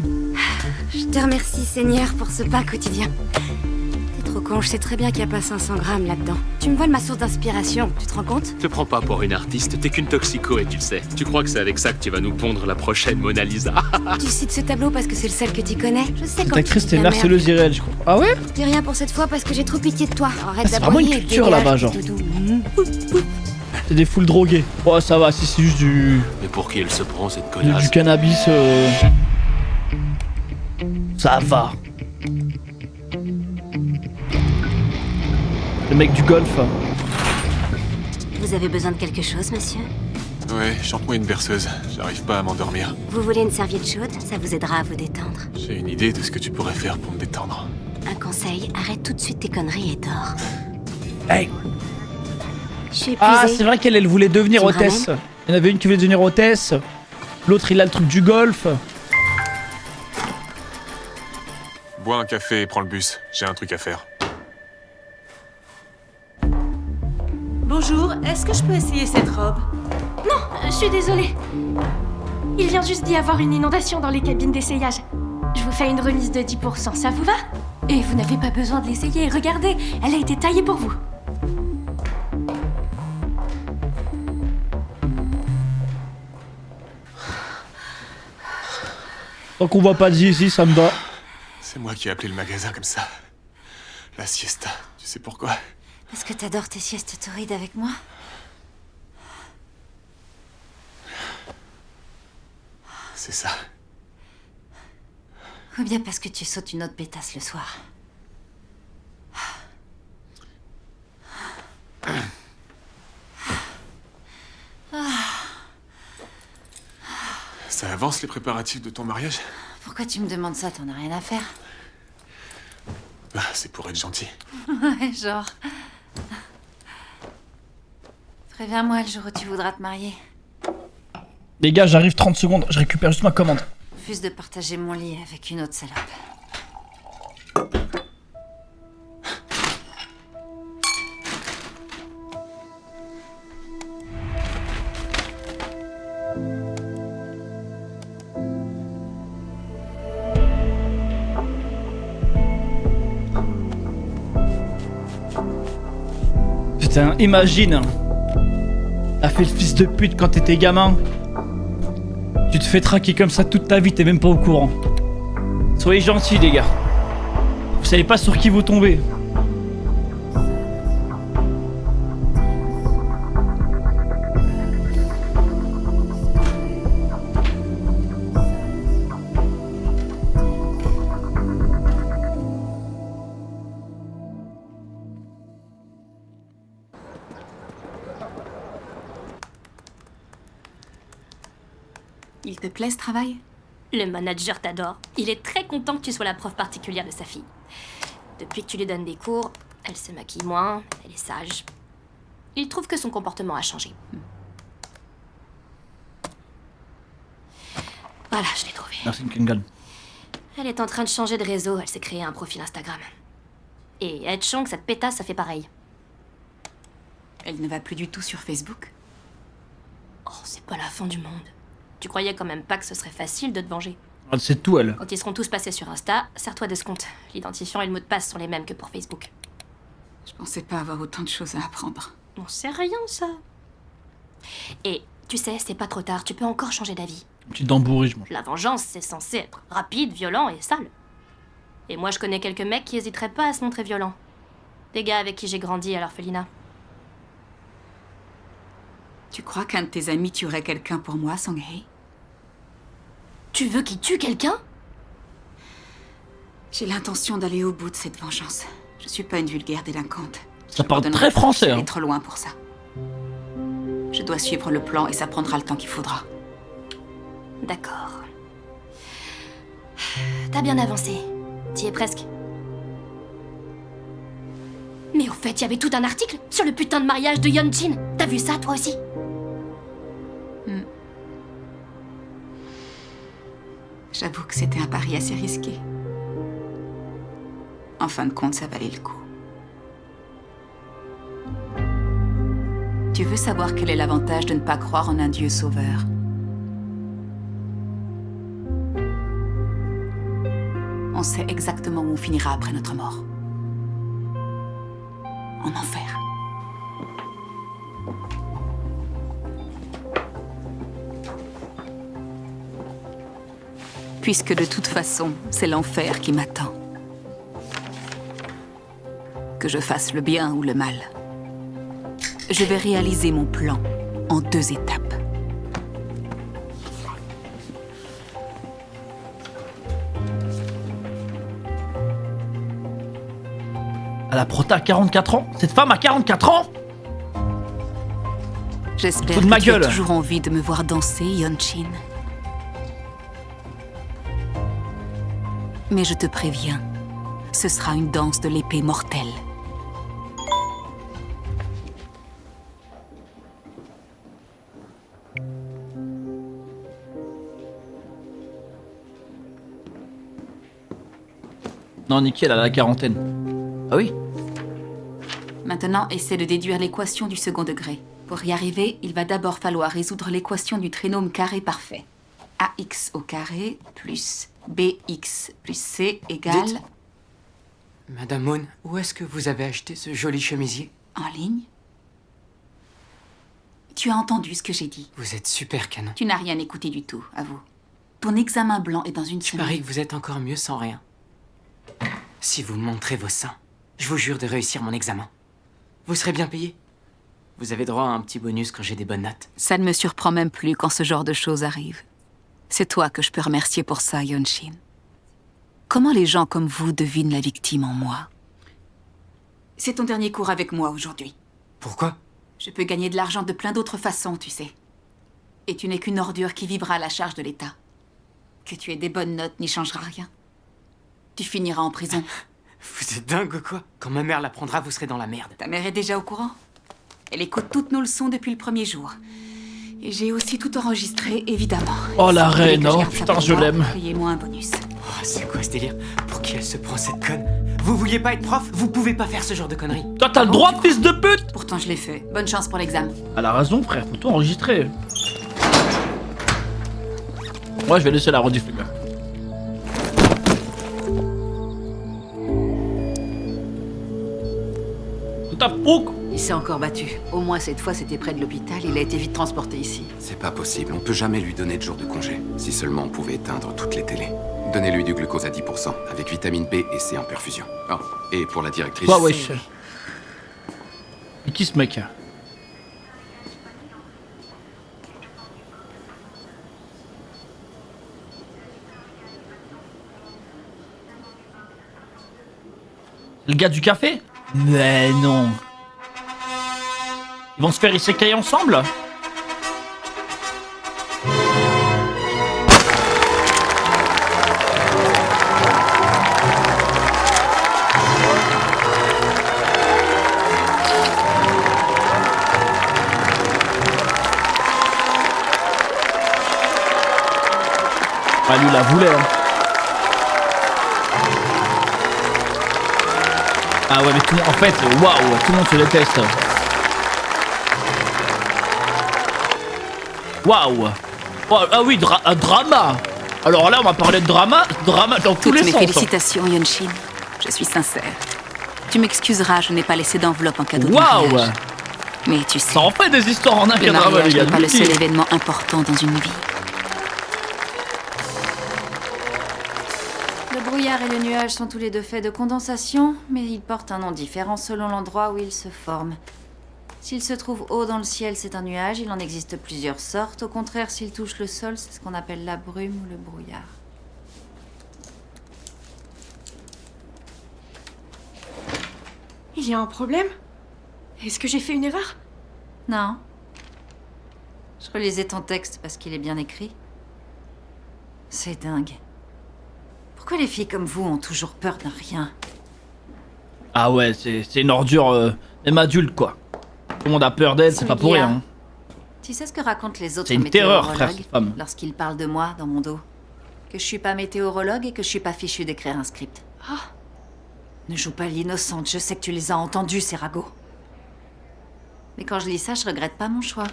Je te remercie, Seigneur, pour ce pas quotidien. T'es trop con, je sais très bien qu'il n'y a pas 500 grammes là-dedans. Tu me voles ma source d'inspiration, tu te rends compte? Te prends pas pour une artiste, t'es qu'une toxico et tu le sais. Tu crois que c'est avec ça que tu vas nous pondre la prochaine Mona Lisa? Tu cites ce tableau parce que c'est le seul que tu connais. Je sais cette actrice, c'était une harceleuse irréelle, je crois. Ah ouais? Je dis rien pour cette fois parce que j'ai trop pitié de toi. Arrête c'est vraiment une culture là-bas, genre. C'est des foules droguées. Oh, ça va, si c'est juste du... Mais pour qui elle se prend, cette connasse? Du cannabis, ça va. Le mec du golf. Vous avez besoin de quelque chose, monsieur? Ouais, chante-moi une berceuse. J'arrive pas à m'endormir. Vous voulez une serviette chaude? Ça vous aidera à vous détendre. J'ai une idée de ce que tu pourrais faire pour me détendre. Un conseil, arrête tout de suite tes conneries et dors. Hey! Je suis épuisée. Ah, c'est vrai qu'elle voulait devenir hôtesse. Il y en avait une qui voulait devenir hôtesse. L'autre, il a le truc du golf. Bois un café et prends le bus. J'ai un truc à faire. Bonjour, est-ce que je peux essayer cette robe? Non, je suis désolée. Il vient juste d'y avoir une inondation dans les cabines d'essayage. Je vous fais une remise de 10%, ça vous va? Et vous n'avez pas besoin de l'essayer, regardez, elle a été taillée pour vous. Tant qu'on va pas dire ici, ça me va. C'est moi qui ai appelé le magasin comme ça. La siesta. Tu sais pourquoi? Est-ce que t'adores tes siestes torrides avec moi? C'est ça. Ou bien parce que tu sautes une autre pétasse le soir? Ça avance les préparatifs de ton mariage? Pourquoi tu me demandes ça? T'en as rien à faire. Bah, c'est pour être gentil. Ouais, genre. Préviens-moi le jour où tu voudras te marier. Les gars, j'arrive 30 secondes, je récupère juste ma commande. Refuse de partager mon lit avec une autre salope. Putain, imagine. T'as fait le fils de pute quand t'étais gamin. Tu te fais traquer comme ça toute ta vie, t'es même pas au courant. Soyez gentils, les gars. Vous savez pas sur qui vous tombez. Il te plaît ce travail? Le manager t'adore. Il est très content que tu sois la prof particulière de sa fille. Depuis que tu lui donnes des cours, elle se maquille moins, elle est sage. Il trouve que son comportement a changé. Voilà, je l'ai trouvée. Merci, Kengan. Elle est en train de changer de réseau, elle s'est créé un profil Instagram. Et Ed Chong, cette pétasse, ça fait pareil. Elle ne va plus du tout sur Facebook? Oh, c'est pas la fin du monde. Tu croyais quand même pas que ce serait facile de te venger. C'est tout, elle. Quand ils seront tous passés sur Insta, sers-toi de ce compte. L'identifiant et le mot de passe sont les mêmes que pour Facebook. Je pensais pas avoir autant de choses à apprendre. On sait rien, ça. Et tu sais, c'est pas trop tard, tu peux encore changer d'avis. Petit dambourige, moi. La vengeance, c'est censé être rapide, violent et sale. Et moi, je connais quelques mecs qui hésiteraient pas à se montrer violents. Des gars avec qui j'ai grandi à l'orphelinat. Tu crois qu'un de tes amis tuerait quelqu'un pour moi, Song-hye? Tu veux qu'il tue quelqu'un? J'ai l'intention d'aller au bout de cette vengeance. Je suis pas une vulgaire délinquante. Ça parle très français, hein. Trop loin pour ça. Je dois suivre le plan et ça prendra le temps qu'il faudra. D'accord. T'as bien avancé. T'y es presque. Mais au fait, il y avait tout un article sur le putain de mariage de Yeon-Jin. T'as vu ça, toi aussi? J'avoue que c'était un pari assez risqué. En fin de compte, ça valait le coup. Tu veux savoir quel est l'avantage de ne pas croire en un Dieu sauveur? On sait exactement où on finira après notre mort. En enfer. Puisque de toute façon, c'est l'enfer qui m'attend. Que je fasse le bien ou le mal. Je vais réaliser mon plan en 2 étapes. Elle a prota à 44 ans? Cette femme a 44 ans? J'espère Fous de ma que tu as gueule. toujours envie de me voir danser, Yeon-Jin. Mais je te préviens, ce sera une danse de l'épée mortelle. Non, Nikki, elle a la quarantaine. Ah oui? Maintenant, essaie de déduire l'équation du second degré. Pour y arriver, il va d'abord falloir résoudre l'équation du trinôme carré parfait. AX au carré plus BX plus C égale... Dites, Madame Moon, où est-ce que vous avez acheté ce joli chemisier? En ligne? Tu as entendu ce que j'ai dit. Vous êtes super canon. Tu n'as rien écouté du tout, avoue. Ton examen blanc est dans une Je semaine. parie que vous êtes encore mieux sans rien. Si vous me montrez vos seins, je vous jure de réussir mon examen. Vous serez bien payé. Vous avez droit à un petit bonus quand j'ai des bonnes notes. Ça ne me surprend même plus quand ce genre de choses arrive. C'est toi que je peux remercier pour ça, Yeon-Jin. Comment les gens comme vous devinent la victime en moi? C'est ton dernier cours avec moi aujourd'hui. Pourquoi? Je peux gagner de l'argent de plein d'autres façons, tu sais. Et tu n'es qu'une ordure qui vivra à la charge de l'État. Que tu aies des bonnes notes n'y changera rien. Tu finiras en prison. Vous êtes dingue ou quoi? Quand ma mère l'apprendra, vous serez dans la merde. Ta mère est déjà au courant. Elle écoute toutes nos leçons depuis le premier jour. Et j'ai aussi tout enregistré, évidemment. Oh la Si vous voulez reine, que je oh garde ça putain, pour je moi, l'aime. Payez-moi un bonus. Oh, c'est quoi ce délire? Pour qui elle se prend cette conne? Vous vouliez pas être prof? Vous pouvez pas faire ce genre de conneries. Toi, t'as le droit, fils de pute! Pourtant, je l'ai fait. Bonne chance pour l'examen. Elle a raison, frère, faut tout enregistrer. Moi, je vais laisser la rediff, les gars. Tout à fouque! Il s'est encore battu. Au moins cette fois, c'était près de l'hôpital. Il a été vite transporté ici. C'est pas possible, on peut jamais lui donner de jour de congé. Si seulement on pouvait éteindre toutes les télés. Donnez-lui du glucose à 10%, avec vitamine B et C en perfusion. Oh, et pour la directrice... Ouais, wesh. Et qui ce mec? Le gars du café? Mais non. Ils vont se faire isekai ensemble? Ah, lui, il la voulait, hein. Ah ouais, mais tout le monde, en fait, waouh, tout le monde se déteste. Waouh. Oh, ah oui, drama. Alors là, on va parler de drama dans tous les sens. Toutes mes félicitations, Yunshin. Je suis sincère. Tu m'excuseras, je n'ai pas laissé d'enveloppe en cadeau de mariage. Mais tu sais... Ça en fait des histoires en un le mariage n'est pas le seul événement important dans une vie. Le brouillard et le nuage sont tous les deux faits de condensation, mais ils portent un nom différent selon l'endroit où ils se forment. S'il se trouve haut dans le ciel, c'est un nuage, il en existe plusieurs sortes. Au contraire, s'il touche le sol, c'est ce qu'on appelle la brume ou le brouillard. Il y a un problème? Est-ce que j'ai fait une erreur? Non. Je relisais ton texte parce qu'il est bien écrit. C'est dingue. Pourquoi les filles comme vous ont toujours peur de rien? Ah ouais, c'est une ordure, même adulte, quoi. Tout le monde a peur d'elle, c'est pas pour rien. Hein. Tu sais ce que racontent les autres météorologues? C'est une terreur, frère, cette femme. Lorsqu'ils parlent de moi dans mon dos? Que je suis pas météorologue et que je suis pas fichue d'écrire un script. Ah. Ne joue pas l'innocente, je sais que tu les as entendus, ces ragots. Mais quand je lis ça, je regrette pas mon choix.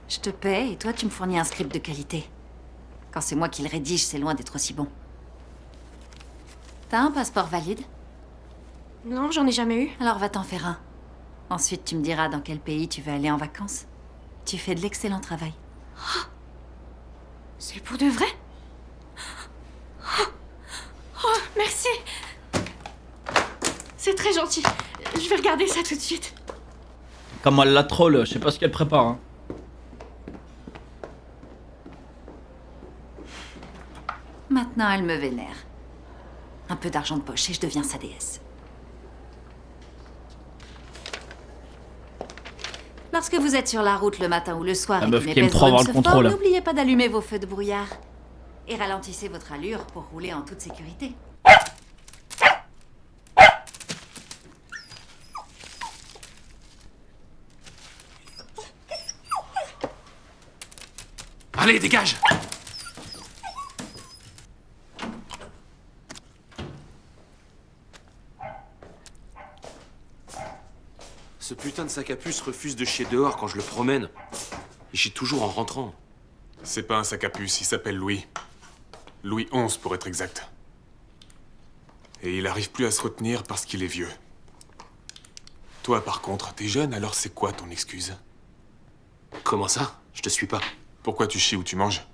Je te paie et toi, tu me fournis un script de qualité. Quand c'est moi qui le rédige, c'est loin d'être aussi bon. T'as un passeport valide? Non, j'en ai jamais eu. Alors va t'en faire un. Ensuite, tu me diras dans quel pays tu veux aller en vacances. Tu fais de l'excellent travail. Oh. C'est pour de vrai? Oh, merci. C'est très gentil. Je vais regarder ça tout de suite. Comme elle la troll, je sais pas ce qu'elle prépare. Hein. Maintenant, elle me vénère. Un peu d'argent de poche et je deviens sa déesse. Lorsque vous êtes sur la route le matin ou le soir et qu'une épaisse brume se forme, n'oubliez pas d'allumer vos feux de brouillard. Et ralentissez votre allure pour rouler en toute sécurité. Allez, dégage! Ce putain de sac à puce refuse de chier dehors quand je le promène. Il chie toujours en rentrant. C'est pas un sac à puce, il s'appelle Louis. Louis XI pour être exact. Et il arrive plus à se retenir parce qu'il est vieux. Toi par contre, t'es jeune, alors c'est quoi ton excuse? Comment ça? Je te suis pas. Pourquoi tu chies où tu manges?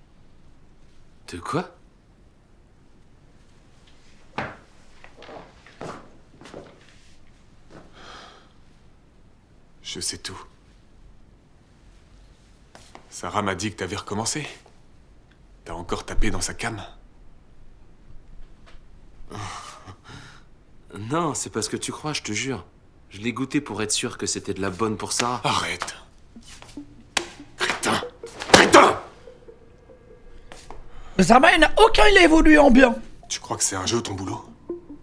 De quoi? Je sais tout. Sarah m'a dit que t'avais recommencé. T'as encore tapé dans sa came. Non, c'est pas ce que tu crois, je te jure. Je l'ai goûté pour être sûr que c'était de la bonne pour Sarah. Arrête. Crétin! Crétin! Mais Sarah, il n'y en a aucun, il a évolué en bien. Tu crois que c'est un jeu ton boulot?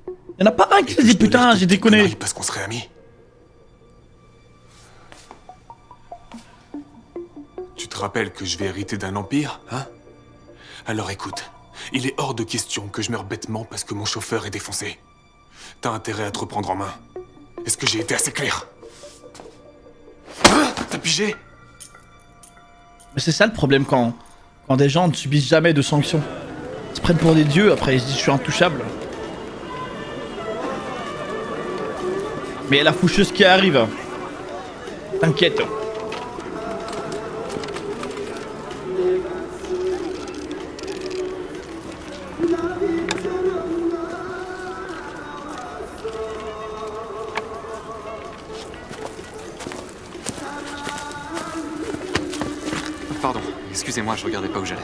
Il n'y en a pas un qui se dit putain, j'ai déconné. Parce qu'on serait amis. Tu te rappelles que je vais hériter d'un empire, hein? Alors écoute, il est hors de question que je meure bêtement parce que mon chauffeur est défoncé. T'as intérêt à te reprendre en main. Est-ce que j'ai été assez clair? Hein? T'as pigé? Mais c'est ça le problème quand des gens ne subissent jamais de sanctions. Ils se prennent pour des dieux, après ils se disent je suis intouchable. Mais la foucheuse qui arrive. T'inquiète. Pardon, excusez-moi, je regardais pas où j'allais.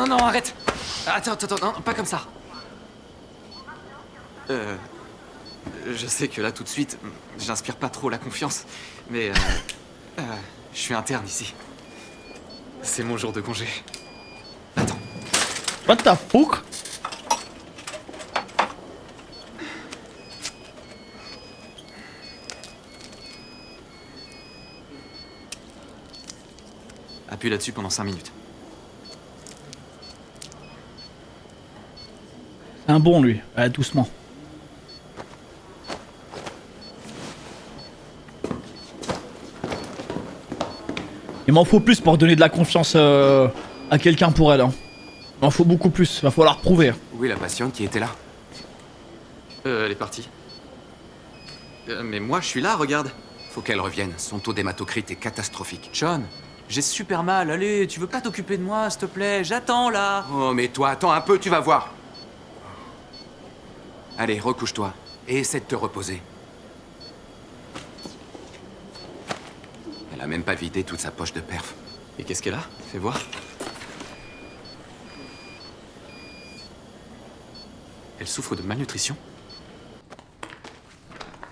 Non, arrête. Attends, non, pas comme ça. Je sais que là, tout de suite, j'inspire pas trop la confiance, mais je suis interne ici. C'est mon jour de congé. Attends. What the fuck? Appuie là-dessus pendant 5 minutes. C'est un bon, lui. Allez, doucement. Il m'en faut plus pour donner de la confiance à quelqu'un pour elle. Hein. Il m'en faut beaucoup plus. Va falloir prouver. Où est la patiente qui était là? Elle est partie. Mais moi, je suis là, regarde. Faut qu'elle revienne. Son taux d'hématocrite est catastrophique. John, j'ai super mal. Allez, tu veux pas t'occuper de moi, s'il te plaît? J'attends, là. Oh, mais toi, attends un peu, tu vas voir. Allez, recouche-toi et essaie de te reposer. Elle a même pas vidé toute sa poche de perf. Et qu'est-ce qu'elle a? Fais voir. Elle souffre de malnutrition?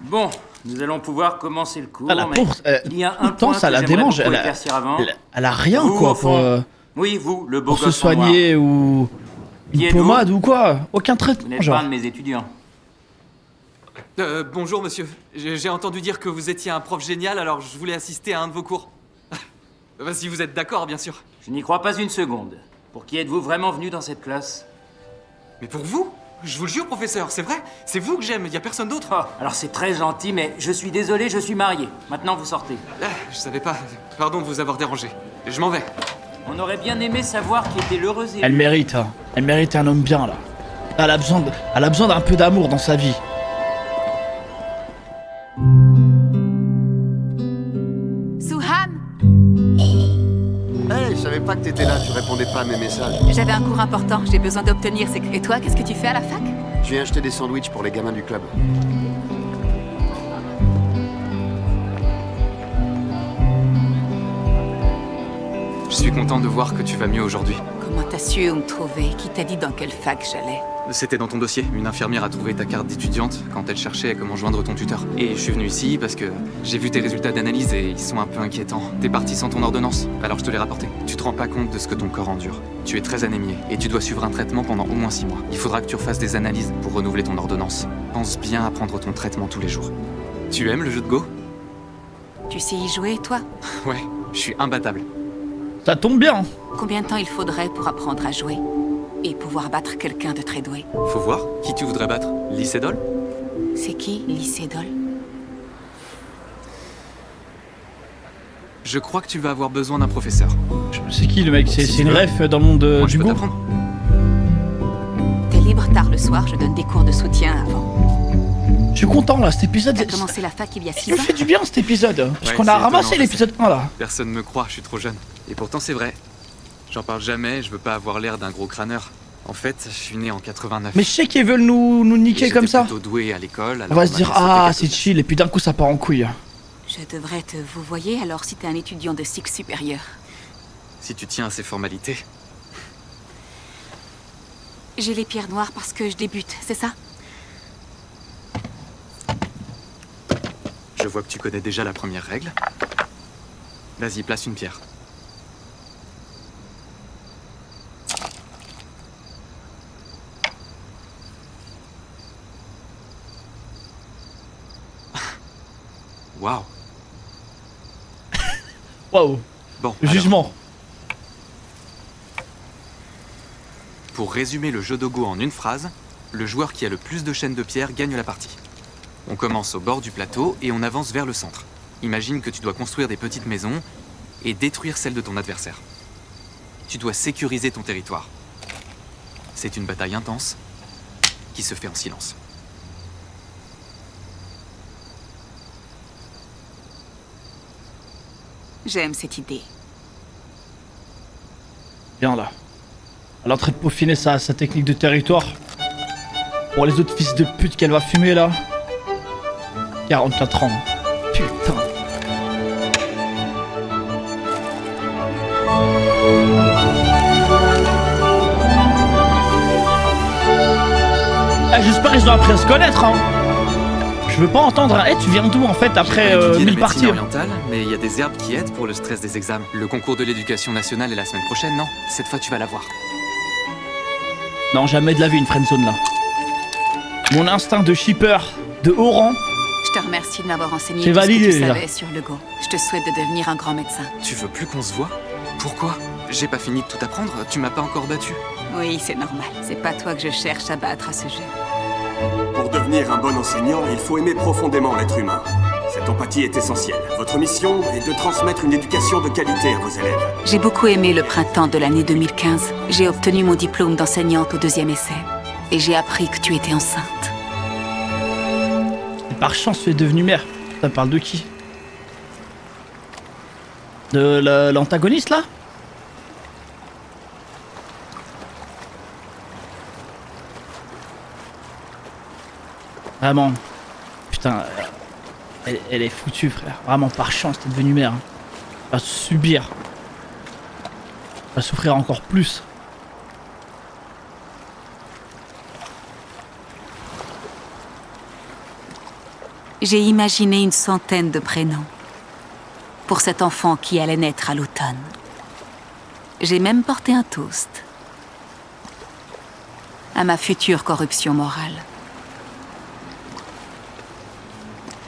Bon, nous allons pouvoir commencer le cours. Ah, la pauvre, il y a un point ça que la j'aimerais démange. beaucoup éclaircir avant. Elle a rien, Vous, quoi, au fond. pour, Oui, vous, le beau pour se gosse en noir. soigner ou Qui une êtes-vous? pommade ou quoi. Aucun Vous traitement, n'êtes genre. pas un de mes étudiants. Bonjour, monsieur. J'ai entendu dire que vous étiez un prof génial, alors je voulais assister à un de vos cours. Si vous êtes d'accord, bien sûr. Je n'y crois pas une seconde. Pour qui êtes-vous vraiment venu dans cette classe? Mais pour vous? Je vous le jure, professeur, c'est vrai. C'est vous que j'aime, il y a personne d'autre. Oh, alors c'est très gentil, mais je suis désolé, je suis marié. Maintenant, vous sortez. Je savais pas. Pardon de vous avoir dérangé. Je m'en vais. On aurait bien aimé savoir qui était l'heureux élu. Elle mérite, hein. Elle mérite un homme bien, là. Elle a besoin d'un peu d'amour dans sa vie. Suhan, Hey, je savais pas que t'étais là, tu répondais pas à mes messages. j'avais un cours important, j'ai besoin d'obtenir ces... Et toi, qu'est-ce que tu fais à la fac? Je viens acheter des sandwichs pour les gamins du club. Je suis content de voir que tu vas mieux aujourd'hui. Comment t'as su où me trouver? Qui t'a dit dans quelle fac j'allais? C'était dans ton dossier. Une infirmière a trouvé ta carte d'étudiante quand elle cherchait comment joindre ton tuteur. Et je suis venu ici parce que j'ai vu tes résultats d'analyse et ils sont un peu inquiétants. T'es parti sans ton ordonnance, alors je te l'ai rapporté. Tu te rends pas compte de ce que ton corps endure. Tu es très anémié et tu dois suivre un traitement pendant au moins 6 mois. Il faudra que tu refasses des analyses pour renouveler ton ordonnance. Pense bien à prendre ton traitement tous les jours. Tu aimes le jeu de Go? Tu sais y jouer, toi? Ouais, je suis imbattable. Ça tombe bien. Combien de temps il faudrait pour apprendre à jouer? Et pouvoir battre quelqu'un de très doué? Faut voir, qui tu voudrais battre? Lycédol? C'est qui, Lycédol? Je crois que tu vas avoir besoin d'un professeur. C'est qui le mec? C'est une ref dans le monde Moi, je du peux Go? t'apprendre. T'es libre tard le soir, je donne des cours de soutien avant. Je suis content là, cet épisode. T'as commencé la fac il y a 6 Il ans? me fait du bien cet épisode. Parce Ouais, qu'on c'est a ramassé étonnant, l'épisode 1 là. Personne me croit, je suis trop jeune. Et pourtant c'est vrai. J'en parle jamais, je veux pas avoir l'air d'un gros crâneur. En fait, je suis né en 89. Mais je sais qu'ils veulent nous niquer comme ça. J'étais plutôt doué à l'école. On va se dire, ah, c'est chill, et puis d'un coup ça part en couille. Je devrais te vous voyez alors si t'es un étudiant de cycle supérieur. Si tu tiens à ces formalités. J'ai les pierres noires parce que je débute, c'est ça? Je vois que tu connais déjà la première règle. Vas-y, place une pierre. Waouh. Waouh. Bon. Le jugement. Pour résumer le jeu de Go en une phrase, le joueur qui a le plus de chaînes de pierre gagne la partie. On commence au bord du plateau et on avance vers le centre. Imagine que tu dois construire des petites maisons et détruire celles de ton adversaire. Tu dois sécuriser ton territoire. C'est une bataille intense qui se fait en silence. J'aime cette idée. Bien là. Elle est en train de peaufiner sa technique de territoire. Pour les autres fils de pute qu'elle va fumer là. 44 ans. Putain. J'espère qu'ils ont appris à se connaître, hein. Je veux pas entendre un « Eh, tu viens d'où en fait après 1000 parties ?» orientale, mais il y a des herbes qui aident pour le stress des examens. Le concours de l'éducation nationale est la semaine prochaine, non? Cette fois, tu vas l'avoir. Non, jamais de la vie une friendzone là. Mon instinct de shipper de haut rang. Je te remercie de m'avoir enseigné C'est tout validé, ce que tu là. savais sur le Go. Je te souhaite de devenir un grand médecin. Tu veux plus qu'on se voit? Pourquoi? J'ai pas fini de tout apprendre, tu m'as pas encore battu. Oui, c'est normal. C'est pas toi que je cherche à battre à ce jeu. Pour devenir un bon enseignant, il faut aimer profondément l'être humain. Cette empathie est essentielle. Votre mission est de transmettre une éducation de qualité à vos élèves. J'ai beaucoup aimé le printemps de l'année 2015. J'ai obtenu mon diplôme d'enseignante au 2e essai. Et j'ai appris que tu étais enceinte. Et par chance, tu es devenue mère. Ça parle de qui? De l'antagoniste là? Vraiment. Putain. Elle est foutue, frère. Vraiment, par chance, t'es devenue mère. Hein. Elle va subir. Elle va souffrir encore plus. J'ai imaginé une centaine de prénoms pour cet enfant qui allait naître à l'automne. J'ai même porté un toast à ma future corruption morale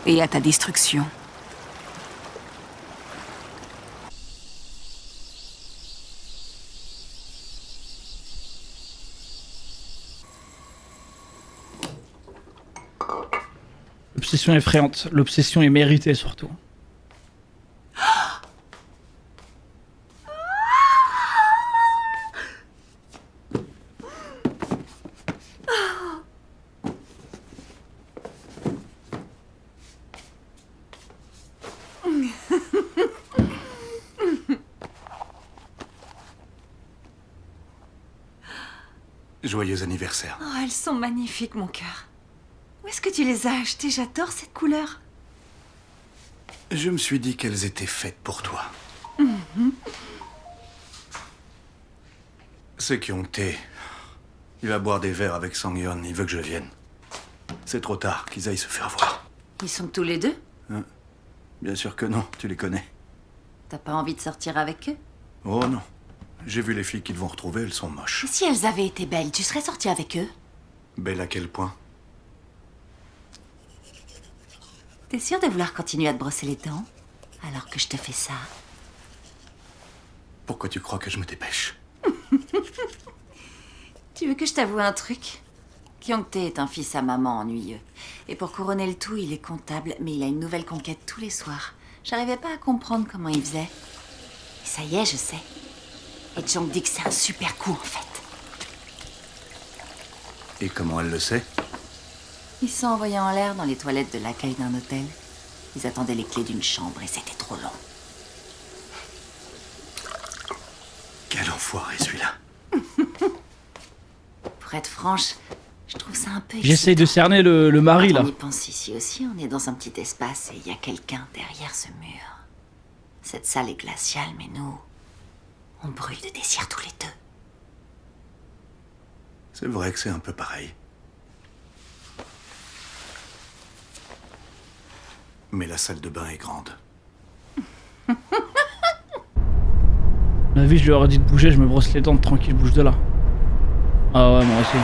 et à ta destruction. L'obsession effrayante. L'obsession est méritée surtout. Joyeux anniversaire. Oh, elles sont magnifiques, mon cœur. Où est-ce que tu les as achetées? J'adore cette couleur. Je me suis dit qu'elles étaient faites pour toi. C'est Kyongtae. Il va boire des verres avec Sang-yeon, il veut que je vienne. C'est trop tard, qu'ils aillent se faire voir. Ils sont tous les deux? Hein? Bien sûr que non, tu les connais. T'as pas envie de sortir avec eux? Oh non. J'ai vu les filles qu'ils vont retrouver, elles sont moches. Et si elles avaient été belles, tu serais sorti avec eux? Belles à quel point? T'es sûr de vouloir continuer à te brosser les dents alors que je te fais ça? Pourquoi tu crois que je me dépêche? Tu veux que je t'avoue un truc? Kyongtae est un fils à maman ennuyeux. Et pour couronner le tout, il est comptable, mais il a une nouvelle conquête tous les soirs. J'arrivais pas à comprendre comment il faisait. Et ça y est, je sais. Et Jong dit que c'est un super coup, en fait. Et comment elle le sait? Ils se sont envoyés en l'air dans les toilettes de l'accueil d'un hôtel. Ils attendaient les clés d'une chambre et c'était trop long. Quel enfoiré, celui-là. Pour être franche, je trouve ça un peu J'essaye de cerner le mari là. On y pense ici aussi, on est dans un petit espace et il y a quelqu'un derrière ce mur. Cette salle est glaciale, mais nous, on brûle de désir tous les deux. C'est vrai que c'est un peu pareil. Mais la salle de bain est grande. Ma vie, je lui aurais dit de bouger, je me brosse les dents, tranquille, bouge de là. Ah ouais, moi aussi.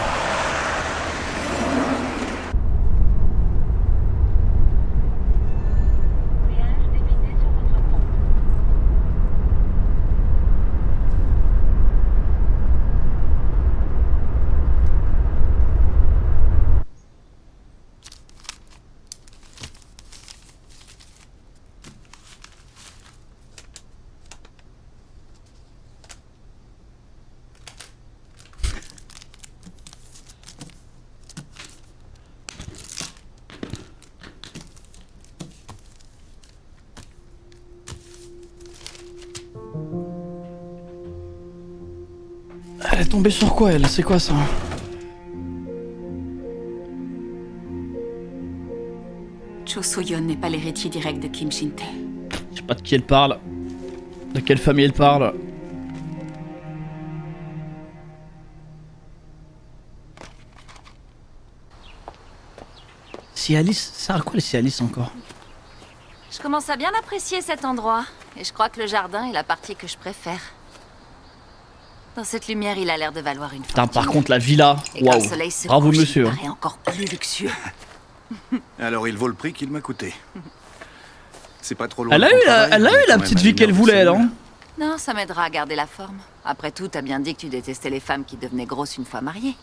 Elle est tombée sur quoi, elle? C'est quoi ça? Cho So-yeon n'est pas l'héritier direct de Kim Shin-tae. Je sais pas de qui elle parle. De quelle famille elle parle. Cialis? Ça sert à quoi les Cialis encore? Je commence à bien apprécier cet endroit. Et je crois que le jardin est la partie que je préfère. Dans cette lumière, il a l'air de valoir une Putain, fortune. par contre, la villa. Et quand Waouh. le soleil se Bravo, couche, monsieur. il paraît encore plus luxueux. Alors il vaut le prix qu'il m'a coûté. C'est pas trop loin. Elle a de ton eu travail, la mais quand même petite à vie une qu'elle heure de voulait, elle, cellule. hein. Non, ça m'aidera à garder la forme. Après tout, t'as bien dit que tu détestais les femmes qui devenaient grosses une fois mariées.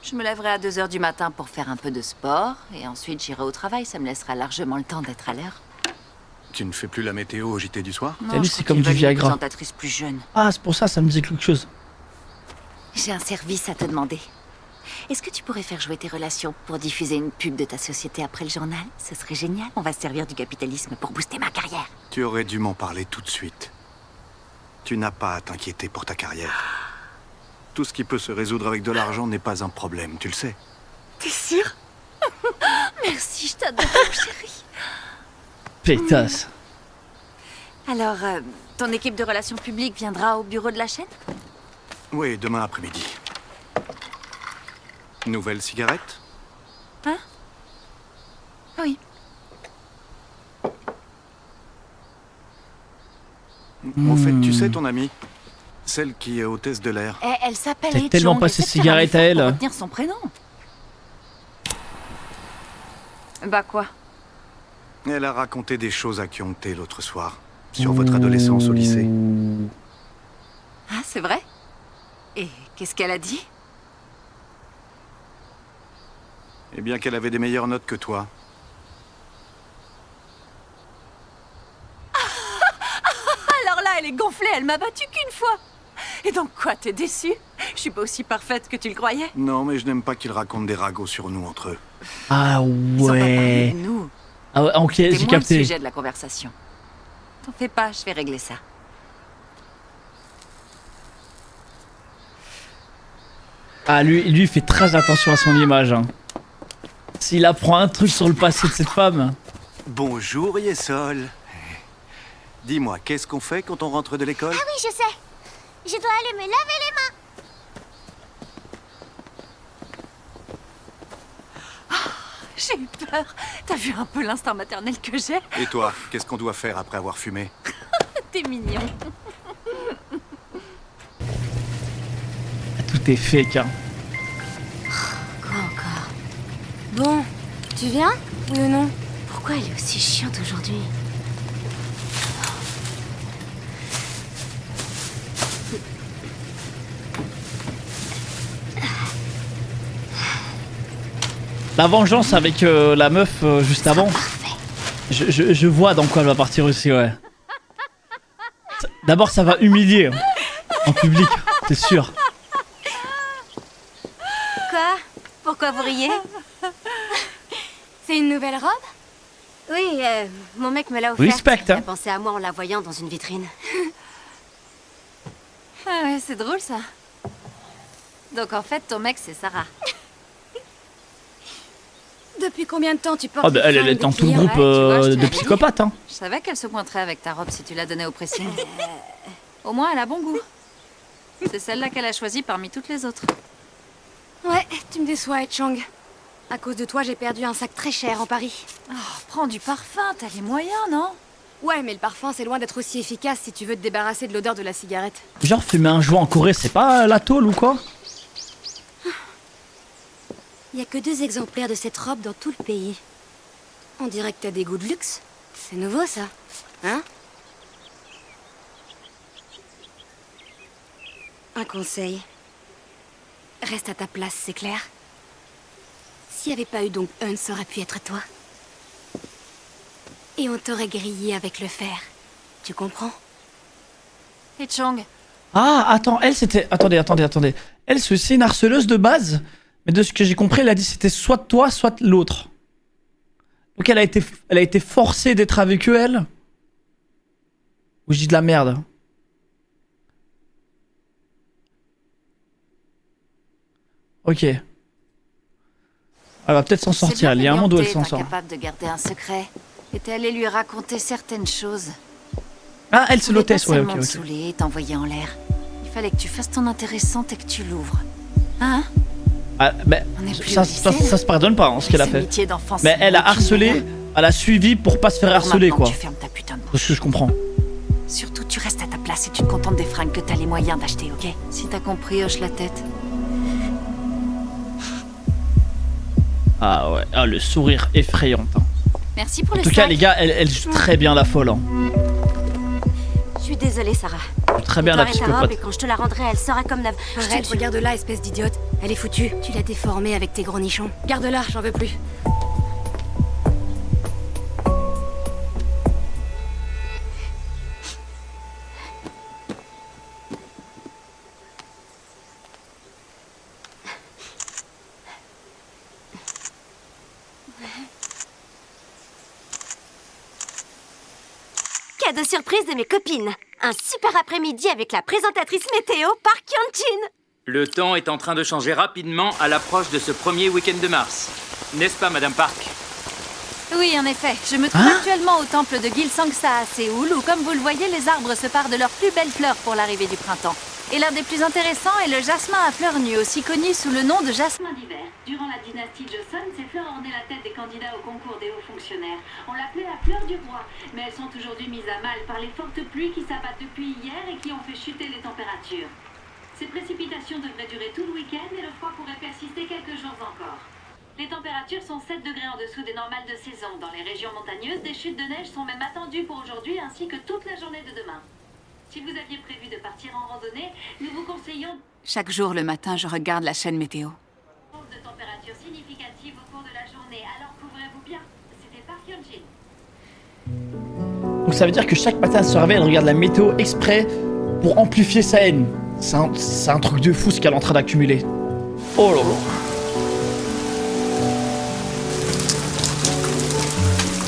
Je me lèverai à 2 h du matin pour faire un peu de sport, et ensuite j'irai au travail. Ça me laissera largement le temps d'être à l'heure. Tu ne fais plus la météo au JT du soir? Non, Cialis, je c'est crois comme qu'ils du veulent une Viagra. présentatrice plus jeune. Ah, c'est pour ça, ça me disait quelque chose. J'ai un service à te demander. Est-ce que tu pourrais faire jouer tes relations pour diffuser une pub de ta société après le journal? Ce serait génial. On va se servir du capitalisme pour booster ma carrière. Tu aurais dû m'en parler tout de suite. Tu n'as pas à t'inquiéter pour ta carrière. Tout ce qui peut se résoudre avec de l'argent n'est pas un problème, tu le sais. T'es sûr? Merci, je t'adore, chérie. Pétasse. Alors, ton équipe de relations publiques viendra au bureau de la chaîne? Oui, demain après-midi. Nouvelle cigarette? Hein? Oui. Au fait, tu sais ton amie? Celle qui est hôtesse de l'air. Elle s'appelle T'as Hee tellement Chong. pas ses Essaie de faire un cigarettes à effort elle. pour retenir son prénom. Bah quoi? Elle a raconté des choses à Kyung-tae l'autre soir. Sur votre adolescence au lycée. Ah, c'est vrai? Et qu'est-ce qu'elle a dit? Eh bien qu'elle avait des meilleures notes que toi. Alors là, elle est gonflée, elle m'a battue qu'une fois. Et donc quoi, t'es déçue? Je suis pas aussi parfaite que tu le croyais. Non, mais je n'aime pas qu'ils racontent des ragots sur nous entre eux. Ah ouais. Nous. Ah ouais, ok, C'est j'ai moi le capté. sujet de la conversation. T'en fais pas, je vais régler ça. Ah, lui, il fait très attention à son image. Hein. S'il apprend un truc sur le passé de cette femme. Bonjour Yesol. Dis-moi, qu'est-ce qu'on fait quand on rentre de l'école? Ah oui, je sais. Je dois aller me laver les mains. J'ai eu peur. T'as vu un peu l'instinct maternel que j'ai? Et toi, qu'est-ce qu'on doit faire après avoir fumé? T'es mignon. Tout est fake, hein. Quoi encore? Bon, tu viens? Oui ou non? Pourquoi elle est aussi chiante aujourd'hui? La vengeance avec la meuf juste avant. Je vois dans quoi elle va partir aussi, ouais. D'abord, ça va humilier hein, en public, c'est sûr. Quoi? Pourquoi vous riez? C'est une nouvelle robe? Oui, mon mec me l'a offerte. Respect, Il a hein. pensé à moi en la voyant dans une vitrine. Ah ouais, c'est drôle ça. Donc en fait, ton mec, c'est Sarah. Depuis combien de temps tu portes Oh, bah, elle est dans tout le groupe de psychopathes, hein. Je savais qu'elle se pointerait avec ta robe si tu la donnais au pressing. Au moins, elle a bon goût. C'est celle-là qu'elle a choisie parmi toutes les autres. Ouais, tu me déçois, Chang. À cause de toi, j'ai perdu un sac très cher en Paris. Oh, prends du parfum, t'as les moyens, non? Ouais, mais le parfum, c'est loin d'être aussi efficace si tu veux te débarrasser de l'odeur de la cigarette. Genre, fumer un joint en Corée, c'est pas la tôle ou quoi? Il y a que 2 exemplaires de cette robe dans tout le pays. On dirait que t'as des goûts de luxe. C'est nouveau, ça. Hein? Un conseil. Reste à ta place, c'est clair? S'il n'y avait pas eu donc Hun, ça aurait pu être toi. Et on t'aurait grillé avec le fer. Tu comprends? Et Chong? Ah, attends, elle c'était... Attendez. Elle, c'est une harceleuse de base. Mais de ce que j'ai compris, elle a dit c'était soit toi, soit l'autre. Donc elle a été forcée d'être avec eux, elle? Ou je dis de la merde? Ok. Elle va peut-être s'en sortir. Il y a un monde où elle s'en sort. Capable de garder un secret. Et t'es allé lui raconter certaines choses. Ah, elle c'est l'hôtesse, ouais, ok. Saouler et t'envoyer en l'air. Il fallait que tu fasses ton intéressante et que tu l'ouvres. Hein? Ah, mais ça se pardonne pas, hein, ce qu'elle a fait. Mais elle a harcelé, elle a suivi pour pas se faire harceler, quoi. Tu fermes ta putain de bouche. C'est ce que je comprends. Surtout, tu restes à ta place et tu te contentes des fringues que t'as les moyens d'acheter, ok? Si t'as compris, hoche la tête. Ah ouais, ah le sourire effrayant. Hein. Merci pour en tout cas, les gars, elle joue très bien la folle. Hein. Je suis désolée, Sarah. Très bien la psychopathe. Et quand je te la rendrai, elle sera comme neuve. Arrête, regarde-la, espèce d'idiote. Elle est foutue. Tu l'as déformée avec tes gros nichons. Garde-la, j'en veux plus. Cadeau surprise de mes copines. Un super après-midi avec la présentatrice météo Park Hyun-Jin. Le temps est en train de changer rapidement à l'approche de ce premier week-end de mars. N'est-ce pas, Madame Park? Oui, en effet. Je me trouve actuellement au temple de Gilsangsa à Séoul, où, comme vous le voyez, les arbres se parent de leurs plus belles fleurs pour l'arrivée du printemps. Et l'un des plus intéressants est le jasmin à fleurs nues, aussi connu sous le nom de jasmin d'hiver. Durant la dynastie Joseon, ces fleurs ornaient la tête des candidats au concours des hauts fonctionnaires. On l'appelait la fleur du roi, mais elles sont aujourd'hui mises à mal par les fortes pluies qui s'abattent depuis hier et qui ont fait chuter les températures. Ces précipitations devraient durer tout le week-end et le froid pourrait persister quelques jours encore. Les températures sont 7 degrés en dessous des normales de saison. Dans les régions montagneuses, des chutes de neige sont même attendues pour aujourd'hui ainsi que toute la journée de demain. Si vous aviez prévu de partir en randonnée, nous vous conseillons... Chaque jour le matin, je regarde la chaîne météo. ...de températures significatives au cours de la journée, alors couvrez-vous bien. C'était Park Hyun-Jin. Donc ça veut dire que chaque matin elle se réveille, elle regarde la météo exprès pour amplifier sa haine. C'est un truc de fou ce qu'elle est en train d'accumuler. Oh là là.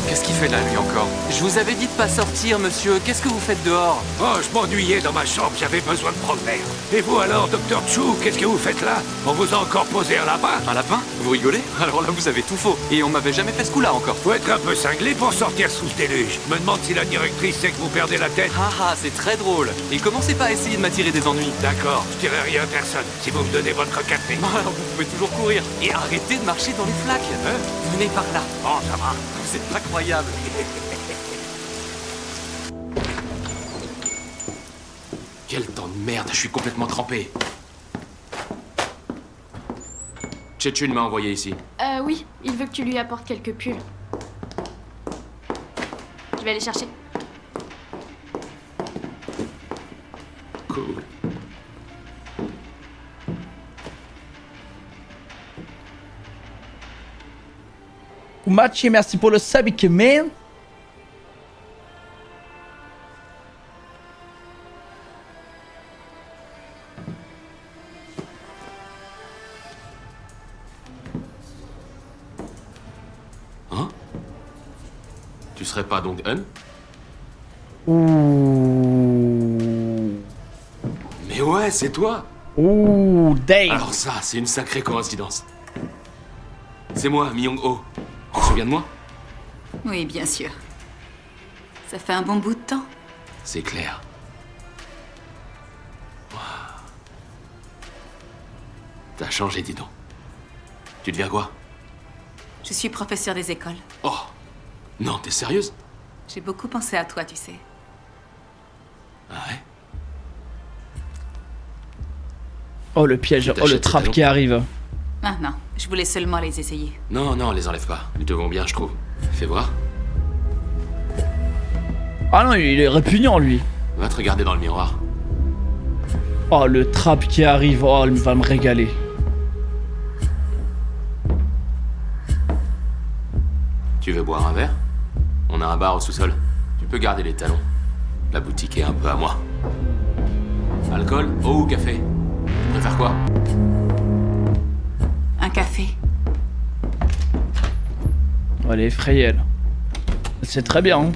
Qu'est-ce qu'il fait là, lui, encore? Je vous avais dit de pas sortir, monsieur. Qu'est-ce que vous faites dehors? Oh, je m'ennuyais dans ma chambre, j'avais besoin de promener. Et vous alors, Dr. Chu, qu'est-ce que vous faites là? On vous a encore posé un lapin? Un lapin? Vous rigolez? Alors là, vous avez tout faux. Et on m'avait jamais fait ce coup-là encore. Faut être un peu cinglé pour sortir sous ce déluge. Je me demande si la directrice sait que vous perdez la tête. Ah, c'est très drôle. Et commencez pas à essayer de m'attirer des ennuis. D'accord, je dirai rien à personne si vous me donnez votre café. Alors vous pouvez toujours courir. Et arrêtez de marcher dans les flaques. Hein? Venez par là. Oh, ça va. Vous êtes incroyable. Quel temps de merde, je suis complètement trempé. Chechun m'a envoyé ici. Oui, il veut que tu lui apportes quelques pulls. Je vais aller chercher. Cool. Umachi, merci pour le sub, man. Hein? Tu serais pas donc Un? Ouh. Mais ouais, c'est toi. Ouh, damn. Alors ça, c'est une sacrée coïncidence. C'est moi, Myung-ho. Tu te souviens de moi? Oui, bien sûr. Ça fait un bon bout de temps. C'est clair. Wow. T'as changé, dis donc. Tu deviens quoi? Je suis professeur des écoles. Oh. Non, t'es sérieuse? J'ai beaucoup pensé à toi, tu sais. Ah ouais? Oh le piège, oh le trap qui arrive. Ah non, je voulais seulement les essayer. Non, non, les enlève pas. Ils te vont bien, je trouve. Fais voir. Ah non, il est répugnant lui. Va te regarder dans le miroir. Oh le trap qui arrive, oh il va me régaler. Tu veux boire un verre? On a un bar au sous-sol. Tu peux garder les talons. La boutique est un peu à moi. Alcool, eau ou café? Tu préfères quoi? Un café. Oh, elle est effrayée, elle. C'est très bien. Hein.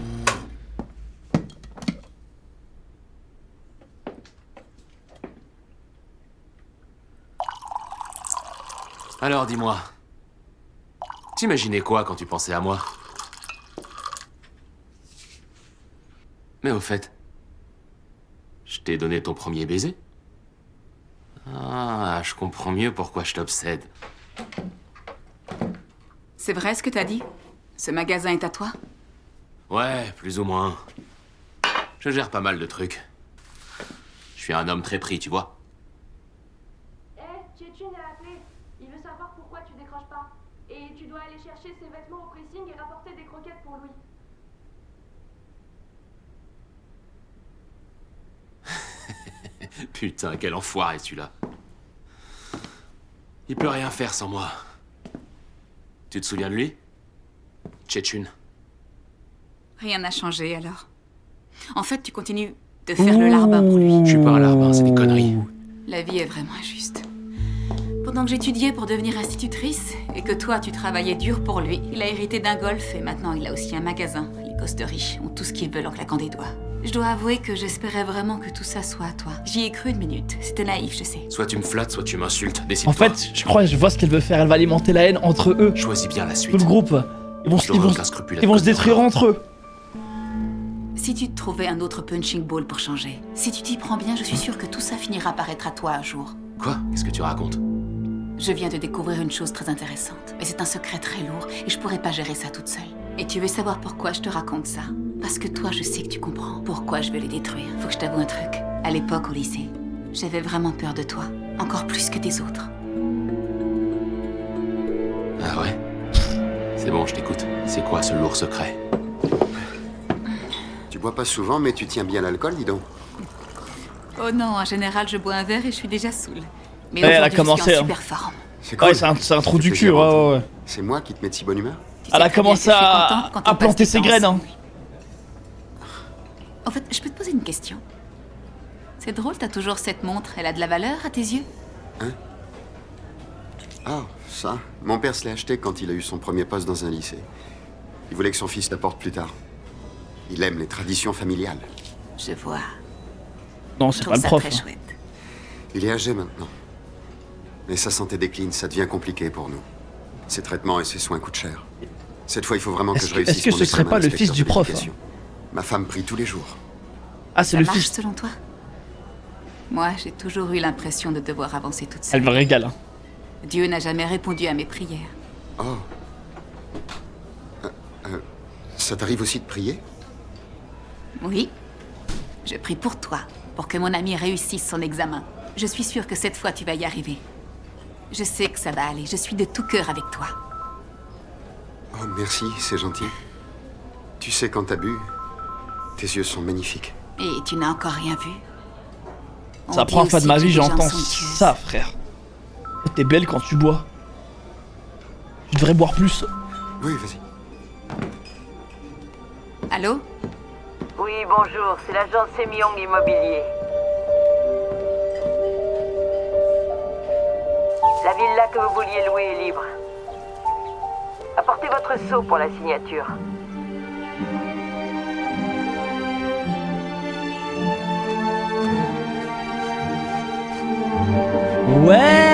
Alors dis-moi, t'imaginais quoi quand tu pensais à moi? Mais au fait, je t'ai donné ton premier baiser? Ah, je comprends mieux pourquoi je t'obsède. C'est vrai ce que t'as dit? Ce magasin est à toi? Ouais, plus ou moins. Je gère pas mal de trucs. Je suis un homme très pris, tu vois. Tchétchune a appelé. Il veut savoir pourquoi tu décroches pas. Et tu dois aller chercher ses vêtements au pressing et rapporter des croquettes pour lui. Putain, quel enfoiré celui-là. Il peut rien faire sans moi. Tu te souviens de lui? Tchétchune. Rien n'a changé alors. En fait, tu continues de faire le larbin pour lui. Je suis pas un larbin, c'est des conneries. La vie est vraiment injuste. Pendant que j'étudiais pour devenir institutrice et que toi, tu travaillais dur pour lui, il a hérité d'un golf et maintenant il a aussi un magasin. Les gosses de riches ont tout ce qu'ils veulent en claquant des doigts. Je dois avouer que j'espérais vraiment que tout ça soit à toi. J'y ai cru une minute. C'était naïf, je sais. Soit tu me flattes, soit tu m'insultes. Décide-toi. En fait, je crois que je vois ce qu'elle veut faire. Elle va alimenter la haine entre eux. Choisis bien la suite. Tout le groupe. Ils vont se détruire entre eux. Si tu te trouvais un autre punching ball pour changer, si tu t'y prends bien, je suis sûre que tout ça finira par être à toi un jour. Quoi? Qu'est-ce que tu racontes? Je viens de découvrir une chose très intéressante. Mais c'est un secret très lourd et je pourrais pas gérer ça toute seule. Et tu veux savoir pourquoi je te raconte ça? Parce que toi, je sais que tu comprends pourquoi je veux les détruire. Faut que je t'avoue un truc. À l'époque, au lycée, j'avais vraiment peur de toi. Encore plus que des autres. Ah ouais? C'est bon, je t'écoute. C'est quoi ce lourd secret? Tu bois pas souvent, mais tu tiens bien l'alcool, dis donc. Oh non, en général, je bois un verre et je suis déjà saoule. Mais Ouais, elle a aujourd'hui, je commencé, suis en hein. super forme. C'est cool. Ouais, c'est un trou du cul. plaisir, Ouais, ouais. C'est moi qui te mets de si bonne humeur? Elle a commencé à planter ses graines. Hein. En fait, je peux te poser une question? C'est drôle, t'as toujours cette montre. Elle a de la valeur à tes yeux? Hein? Ah, ça. Mon père se l'a acheté quand il a eu son premier poste dans un lycée. Il voulait que son fils la porte plus tard. Il aime les traditions familiales. Je vois. Non, c'est pas le prof. Très chouette. Il est âgé maintenant. Mais sa santé décline, ça devient compliqué pour nous. Ses traitements et ses soins coûtent cher. Cette fois, il faut vraiment que je réussisse. Est-ce que mon ce serait examen pas le d'inspecteur fils du de prof? l'éducation. Ma femme prie tous les jours. Ah, c'est Ça le marche fils. selon toi? Moi, j'ai toujours eu l'impression de devoir avancer toute seule. Elle me régale. Hein. Dieu n'a jamais répondu à mes prières. Oh. Ça t'arrive aussi de prier? Oui. Je prie pour toi, pour que mon ami réussisse son examen. Je suis sûre que cette fois, tu vas y arriver. Je sais que ça va aller. Je suis de tout cœur avec toi. Oh, merci, c'est gentil. Tu sais, quand t'as bu, tes yeux sont magnifiques. Et tu n'as encore rien vu? C'est la première fois de ma vie, j'entends ça, frère. T'es belle quand tu bois. Tu devrais boire plus. Oui, vas-y. Allô? Oui, bonjour, c'est l'agence Semyong Immobilier. La villa que vous vouliez louer est libre. Apportez votre sceau pour la signature. Well.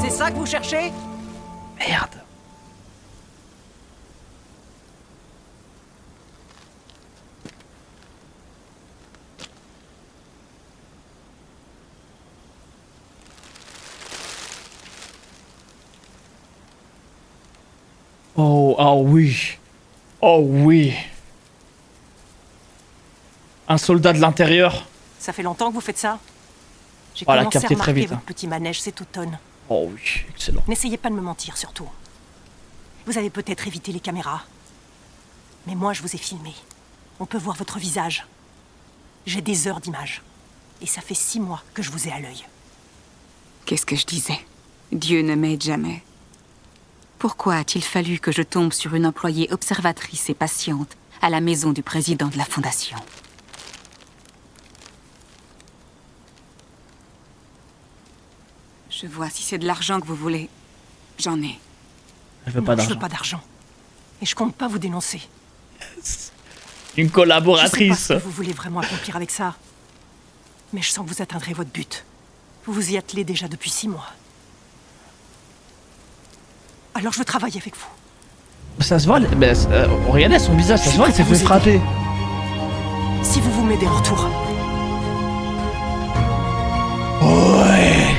C'est ça que vous cherchez? Merde. Oh oui. Oh oui. Un soldat de l'intérieur. Ça fait longtemps que vous faites ça? J'ai Oh, elle a commencé à capté très remarquer vite, votre hein. petit manège cet automne. Oh oui, excellent. N'essayez pas de me mentir, surtout. Vous avez peut-être évité les caméras. Mais moi, je vous ai filmé. On peut voir votre visage. J'ai des heures d'images. Et ça fait 6 mois que je vous ai à l'œil. Qu'est-ce que je disais? Dieu ne m'aide jamais. Pourquoi a-t-il fallu que je tombe sur une employée observatrice et patiente à la maison du président de la Fondation? Je vois, si c'est de l'argent que vous voulez, j'en ai. Elle veut pas Non, je d'argent. veux pas d'argent. Et je compte pas vous dénoncer. Une Je sais collaboratrice. pas ce que vous voulez vraiment accomplir avec ça. Mais je sens que vous atteindrez votre but. Vous vous y attelez déjà depuis 6 mois. Alors je veux travailler avec vous. Ça se voit, regardez son visage, ça se voit, il s'est fait frapper. Si vous vous m'aidez en retour. Ouais.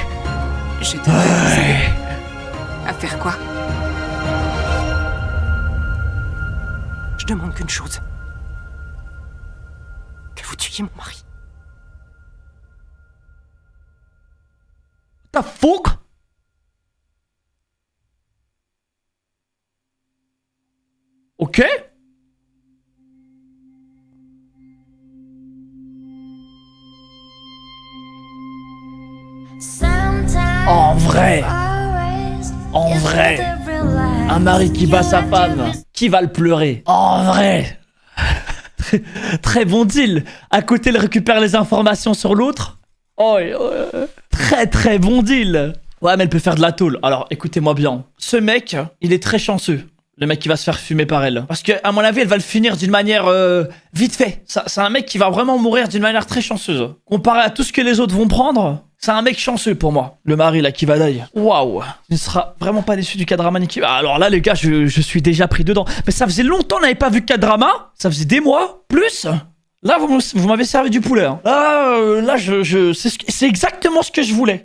Je te ouais. À faire quoi? Je demande qu'une chose. Que vous tuiez mon mari. The fuck? Ok. En vrai. En vrai. Un mari qui bat sa femme. Qui va le pleurer? En vrai. Très bon deal. À côté, il récupère les informations sur l'autre. Oh, très bon deal. Ouais, mais elle peut faire de la tôle. Alors, écoutez-moi bien. Ce mec, il est très chanceux. Le mec qui va se faire fumer par elle. Parce que, à mon avis, elle va le finir d'une manière vite fait. C'est un mec qui va vraiment mourir d'une manière très chanceuse. Comparé à tout ce que les autres vont prendre, c'est un mec chanceux pour moi. Le mari, là, qui va d'ailleurs. Waouh. Il ne sera vraiment pas déçu du K-drama Nikki. Alors là, les gars, je suis déjà pris dedans. Mais ça faisait longtemps qu'on n'avait pas vu K-drama. Ça faisait des mois. Plus. Là, vous m'avez servi du poulet. Hein. Là, c'est exactement ce que je voulais.